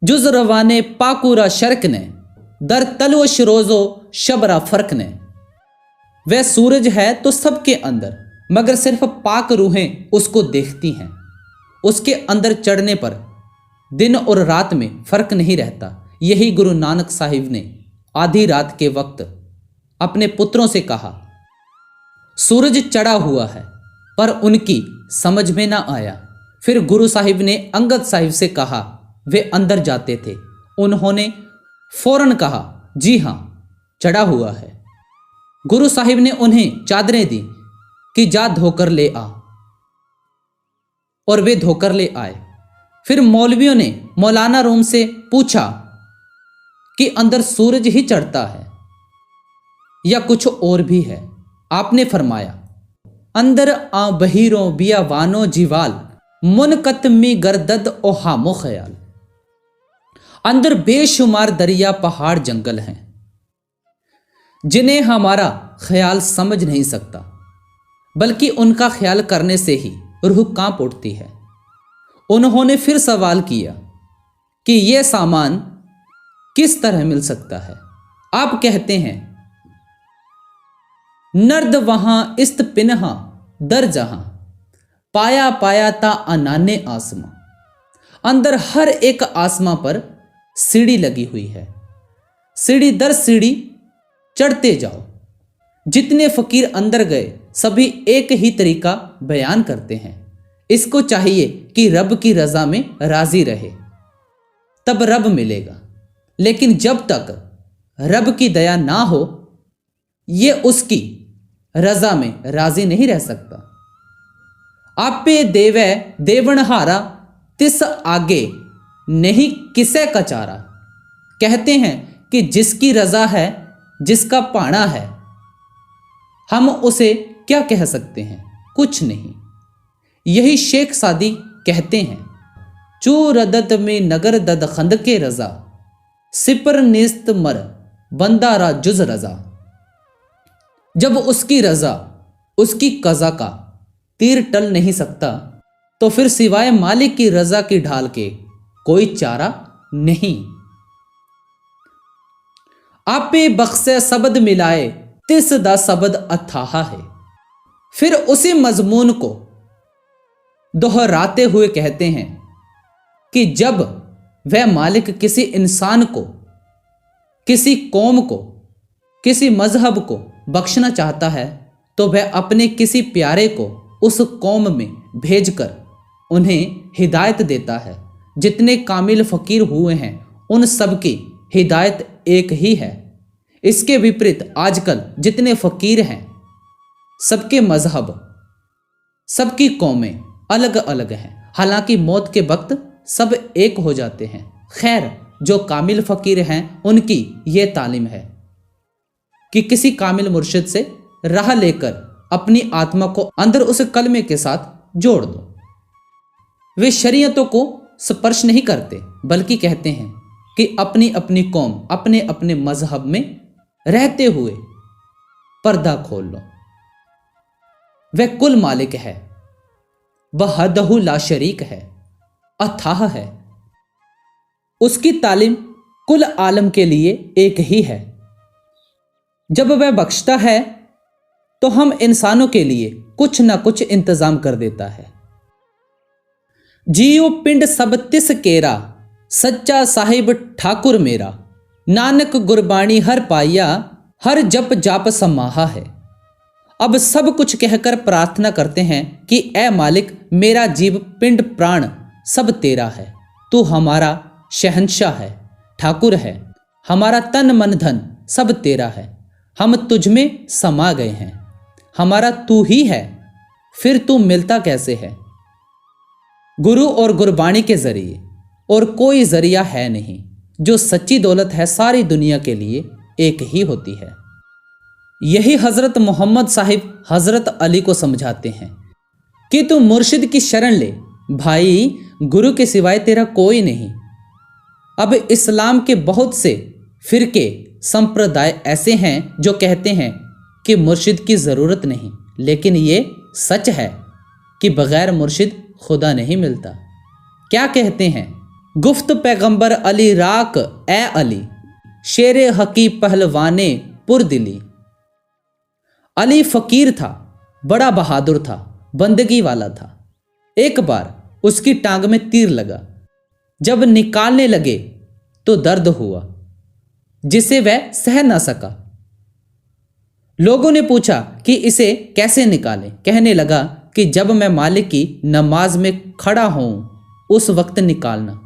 जुज रवाने पाकुरा शर्क ने दर तलव शरोजो शबरा फर्क ने। वह सूरज है तो सबके अंदर, मगर सिर्फ पाक रूहें उसको देखती हैं। उसके अंदर चढ़ने पर दिन और रात में फर्क नहीं रहता। यही गुरु नानक साहिब ने आधी रात के वक्त अपने पुत्रों से कहा। सूरज चढ़ा हुआ है, पर उनकी समझ में ना आया। फिर गुरु साहिब ने अंगद साहिब से कहा, वे अंदर जाते थे। उन्होंने फौरन कहा, जी हाँ, चढ़ा हुआ है। गुरु साहिब ने उन्हें चादरें दी कि जा धोकर ले आ, और वे धोकर ले आए। फिर मौलवियों ने मौलाना रूम से पूछा कि अंदर सूरज ही चढ़ता है या कुछ और भी है? आपने फरमाया, अंदर आ बहीरों बिया वानो जीवाल मुनकत मी गर्दद ओ हामो ख्याल। अंदर बेशुमार दरिया पहाड़ जंगल हैं जिन्हें हमारा ख्याल समझ नहीं सकता। बल्कि उनका ख्याल करने से ही रूह कांप उठती है। उन्होंने फिर सवाल किया कि यह सामान किस तरह मिल सकता है। आप कहते हैं, नर्द वहां इस्त पिन्हा दर जहां, पाया पाया ता अनाने आसमां। अंदर हर एक आसमां पर सीढ़ी लगी हुई है, सीढ़ी दर सीढ़ी चढ़ते जाओ। जितने फकीर अंदर गए सभी एक ही तरीका बयान करते हैं, इसको चाहिए कि रब की रजा में राजी रहे, तब रब मिलेगा। लेकिन जब तक रब की दया ना हो, ये उसकी रजा में राजी नहीं रह सकता। आपे देवै देवनहारा तिस आगे नहीं किसे का चारा। कहते हैं कि जिसकी रजा है, जिसका पाना है, हम उसे क्या कह सकते हैं? कुछ नहीं। यही शेख सादी कहते हैं, चू रदत में नगर दद खंद के रजा, सिपर निस्त मर बंदारा जुज रजा। जब उसकी रजा, उसकी कजा का तीर टल नहीं सकता, तो फिर सिवाय मालिक की रजा की ढाल के कोई चारा नहीं। आपे बख्शे शब्द मिलाए तिस दा शब्द अथाहा है। फिर उसी मजमून को दोहराते हुए कहते हैं कि जब वह मालिक किसी इंसान को, किसी कौम को, किसी मजहब को बख्शना चाहता है, तो वह अपने किसी प्यारे को उस कौम में भेजकर उन्हें हिदायत देता है। जितने कामिल फकीर हुए हैं उन सब की हिदायत एक ही है। इसके विपरीत आजकल जितने फकीर हैं, सबके मजहब, सबकी कौमें अलग अलग हैं, हालांकि मौत के वक्त सब एक हो जाते हैं। खैर, जो कामिल फकीर हैं उनकी ये तालीम है कि किसी कामिल मुर्शिद से राह लेकर अपनी आत्मा को अंदर उस कलमे के साथ जोड़ दो। वे शरीयतों को स्पर्श नहीं करते, बल्कि कहते हैं कि अपनी अपनी कौम अपने अपने मजहब में रहते हुए पर्दा खोल लो। वह कुल मालिक है, वहदहु ला शरीक है, अथाह है। उसकी तालीम कुल आलम के लिए एक ही है। जब वह बख्शता है तो हम इंसानों के लिए कुछ ना कुछ इंतजाम कर देता है। जियो पिंड सब तिस केरा, सच्चा साहिब ठाकुर मेरा। नानक गुरबाणी हर पाइया, हर जप जाप समाहा है। अब सब कुछ कहकर प्रार्थना करते हैं कि ऐ मालिक, मेरा जीव पिंड प्राण सब तेरा है। तू हमारा शहंशाह है, ठाकुर है। हमारा तन मन धन सब तेरा है। हम तुझ में समा गए हैं। हमारा तू ही है, फिर तू मिलता कैसे है? गुरु और गुरबाणी के जरिए और कोई जरिया है नहीं। जो सच्ची दौलत है सारी दुनिया के लिए एक ही होती है। यही हजरत मोहम्मद साहिब हजरत अली को समझाते हैं कि तू मुर्शिद की शरण ले भाई, गुरु के सिवाय तेरा कोई नहीं। अब इस्लाम के बहुत से फिरके संप्रदाय ऐसे हैं जो कहते हैं कि मुर्शिद की ज़रूरत नहीं, लेकिन ये सच है कि बग़ैर मुर्शिद खुदा नहीं मिलता। क्या कहते हैं? गुफ्त पैगंबर अली राक ए अली, शेरे हकी पहलवाने पुरदिली। अली फ़कीर था, बड़ा बहादुर था, बंदगी वाला था। एक बार उसकी टांग में तीर लगा। जब निकालने लगे तो दर्द हुआ जिसे वह सह ना सका। लोगों ने पूछा कि इसे कैसे निकालें। कहने लगा कि जब मैं मालिक की नमाज में खड़ा हूँ उस वक्त निकालना।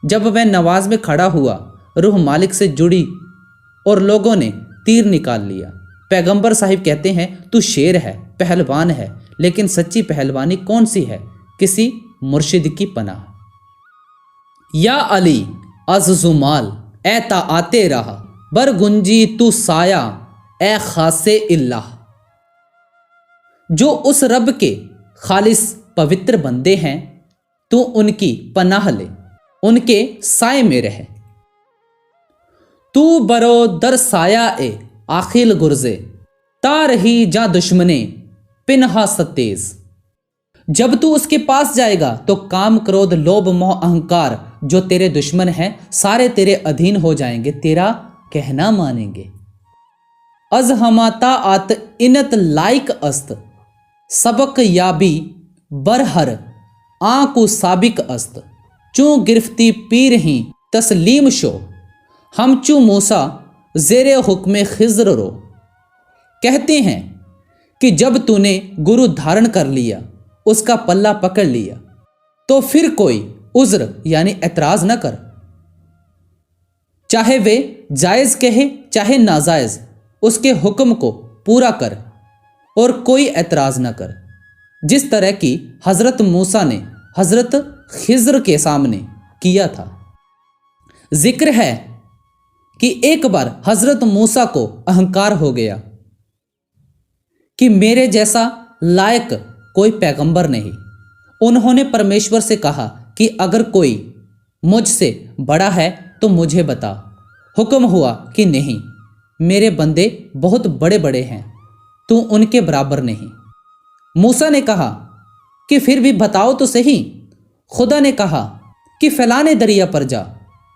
जब वह नमाज में खड़ा हुआ, रूह मालिक से जुड़ी और लोगों ने तीर निकाल लिया। पैगंबर साहिब कहते हैं, तू शेर है, पहलवान है, लेकिन सच्ची पहलवानी कौन सी है? किसी मुर्शिद की पनाह। या अली अज़जुमाल ए ता आते रहा, बर गुंजी तू साया ए खासे इल्लाह। जो उस रब के खालिस पवित्र बंदे हैं, तू उनकी पनाह ले, उनके साए में रहे। तू बरो दर साया ए आखिल गुर्जे, ता रही जा दुश्मने पिनहास तेज। जब तू उसके पास जाएगा तो काम, क्रोध, लोभ, मोह, अहंकार जो तेरे दुश्मन हैं सारे तेरे अधीन हो जाएंगे, तेरा कहना मानेंगे। अज हमाता आत इनत लाइक अस्त, सबक याबी बरहर आंकु साबिक अस्त, चू गिरफ्ती पीर ही तस्लीम शो, हम चू मूसा जेरे हुक्म खिज्र रो। कहते हैं कि जब तूने गुरु धारण कर लिया, उसका पल्ला पकड़ लिया, तो फिर कोई उज्र यानी एतराज न कर, चाहे वे जायज कहे चाहे नाजायज, उसके हुक्म को पूरा कर और कोई एतराज न कर। जिस तरह की हजरत मूसा ने हजरत खिज्र के सामने किया था। जिक्र है कि एक बार हजरत मूसा को अहंकार हो गया कि मेरे जैसा लायक कोई पैगंबर नहीं। उन्होंने परमेश्वर से कहा कि अगर कोई मुझसे बड़ा है तो मुझे बता। हुक्म हुआ कि नहीं, मेरे बंदे बहुत बड़े बड़े हैं, तू उनके बराबर नहीं। मूसा ने कहा कि फिर भी बताओ तो सही। खुदा ने कहा कि फलाने दरिया पर जा,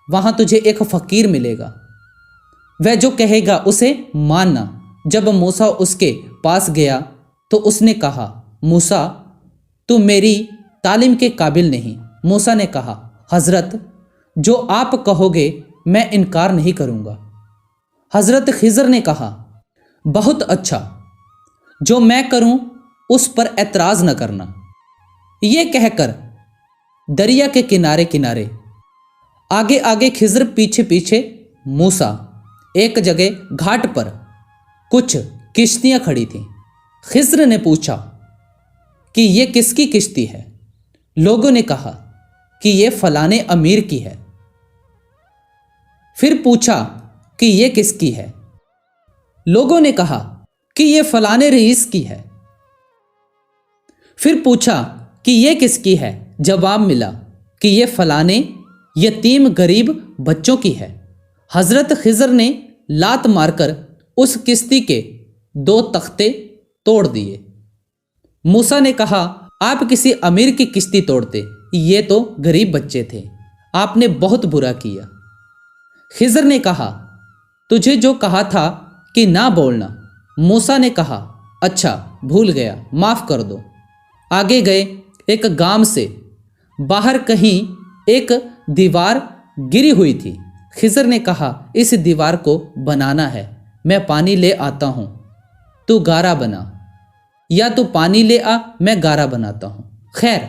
वहां तुझे एक फकीर मिलेगा, वह जो कहेगा उसे मानना। जब मूसा उसके पास गया तो उसने कहा, मूसा तू मेरी तालीम के काबिल नहीं। मूसा ने कहा, हजरत जो आप कहोगे मैं इनकार नहीं करूंगा। हजरत खिज्र ने कहा, बहुत अच्छा, जो मैं करूं उस पर ऐतराज न करना। ये कहकर दरिया के किनारे किनारे, आगे आगे खिज्र, पीछे पीछे मूसा, एक जगह घाट पर कुछ किश्तियां खड़ी थीं। खिज्र ने पूछा कि ये किसकी किश्ती है? लोगों ने कहा कि ये फलाने अमीर की है। फिर पूछा कि ये किसकी है? लोगों ने कहा कि ये फलाने रईस की है। फिर पूछा कि ये किसकी है? जवाब मिला कि ये फलाने यतीम गरीब बच्चों की है। हजरत खिज्र ने लात मारकर उस किश्ती के 2 तख्ते तोड़ दिए। मूसा ने कहा, आप किसी अमीर की किश्ती तोड़ते, ये तो गरीब बच्चे थे, आपने बहुत बुरा किया। खिज्र ने कहा, तुझे जो कहा था कि ना बोलना। मूसा ने कहा, अच्छा भूल गया, माफ कर दो। आगे गए, एक गांव से बाहर कहीं एक दीवार गिरी हुई थी। खिज्र ने कहा, इस दीवार को बनाना है, मैं पानी ले आता हूं, तू गारा बना, या तू पानी ले आ, मैं गारा बनाता हूं। खैर,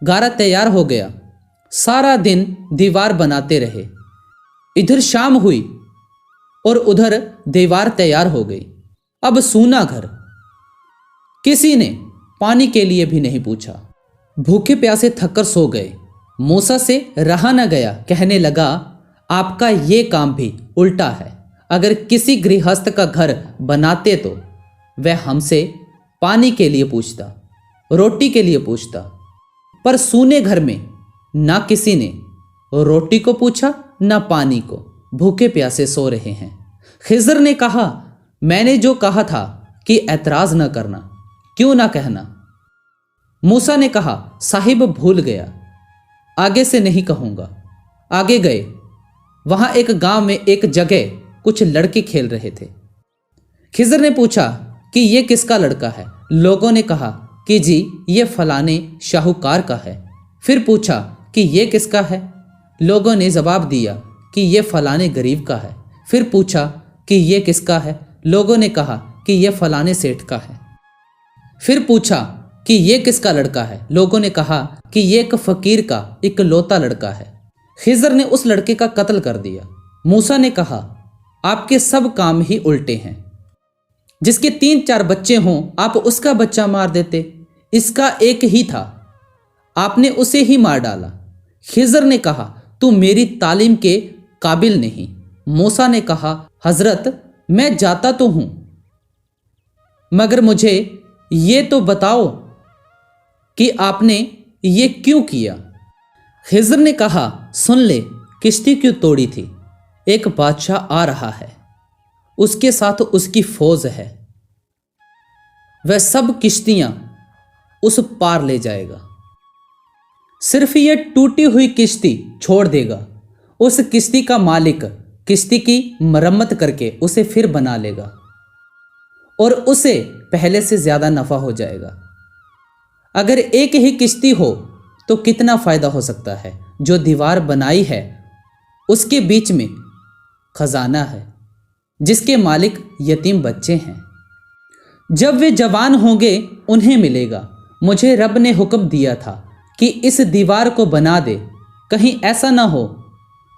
गारा तैयार हो गया। सारा दिन दीवार बनाते रहे। इधर शाम हुई और उधर दीवार तैयार हो गई। अब सूना घर, किसी ने पानी के लिए भी नहीं पूछा। भूखे प्यासे थककर सो गए। मूसा से रहा न गया, कहने लगा, आपका ये काम भी उल्टा है। अगर किसी गृहस्थ का घर बनाते तो वह हमसे पानी के लिए पूछता, रोटी के लिए पूछता, पर सूने घर में ना किसी ने रोटी को पूछा ना पानी को। भूखे प्यासे सो रहे हैं। खिज्र ने कहा, मैंने जो कहा था कि ऐतराज न करना, क्यों ना कहना? मूसा ने कहा, साहिब भूल गया, आगे से नहीं कहूंगा। आगे गए, वहां एक गांव में एक जगह कुछ लड़के खेल रहे थे। खिज्र ने पूछा कि ये किसका लड़का है? लोगों ने कहा कि जी ये फलाने शाहूकार का है। फिर पूछा कि ये किसका है? लोगों ने जवाब दिया कि ये फलाने गरीब का है। फिर पूछा कि ये किसका है? लोगों ने कहा कि ये फलाने सेठ का है। फिर पूछा कि ये किसका लड़का है? लोगों ने कहा कि ये एक फकीर का इकलौता लड़का है। खिज्र ने उस लड़के का कत्ल कर दिया। मूसा ने कहा, आपके सब काम ही उल्टे हैं। जिसके 3-4 बच्चे हों आप उसका बच्चा मार देते, इसका एक ही था, आपने उसे ही मार डाला। खिज्र ने कहा, तू मेरी तालीम के काबिल नहीं। मूसा ने कहा, हजरत मैं जाता तो हूं, मगर मुझे ये तो बताओ कि आपने ये क्यों किया? खिज्र ने कहा, सुन ले, किश्ती क्यों तोड़ी थी? एक बादशाह आ रहा है, उसके साथ उसकी फौज है, वह सब किश्तियां उस पार ले जाएगा। सिर्फ ये टूटी हुई किश्ती छोड़ देगा। उस किश्ती का मालिक किश्ती की मरम्मत करके उसे फिर बना लेगा और उसे पहले से ज्यादा नफा हो जाएगा। अगर एक ही किश्ती हो तो कितना फायदा हो सकता है। जो दीवार बनाई है उसके बीच में खजाना है जिसके मालिक यतीम बच्चे हैं। जब वे जवान होंगे उन्हें मिलेगा। मुझे रब ने हुक्म दिया था कि इस दीवार को बना दे, कहीं ऐसा ना हो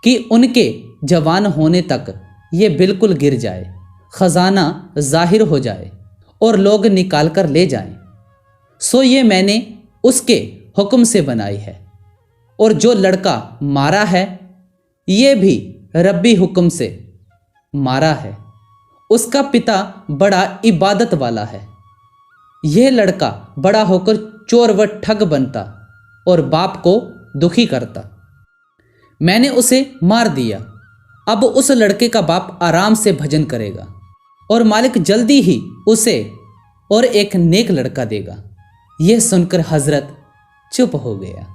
कि उनके जवान होने तक ये बिल्कुल गिर जाए, खजाना जाहिर हो जाए और लोग निकाल कर ले जाएं। सो ये मैंने उसके हुक्म से बनाई है। और जो लड़का मारा है ये भी रब्बी हुक्म से मारा है। उसका पिता बड़ा इबादत वाला है। यह लड़का बड़ा होकर चोर व ठग बनता और बाप को दुखी करता। मैंने उसे मार दिया। अब उस लड़के का बाप आराम से भजन करेगा और मालिक जल्दी ही उसे और एक नेक लड़का देगा। यह सुनकर हजरत चुप हो गया।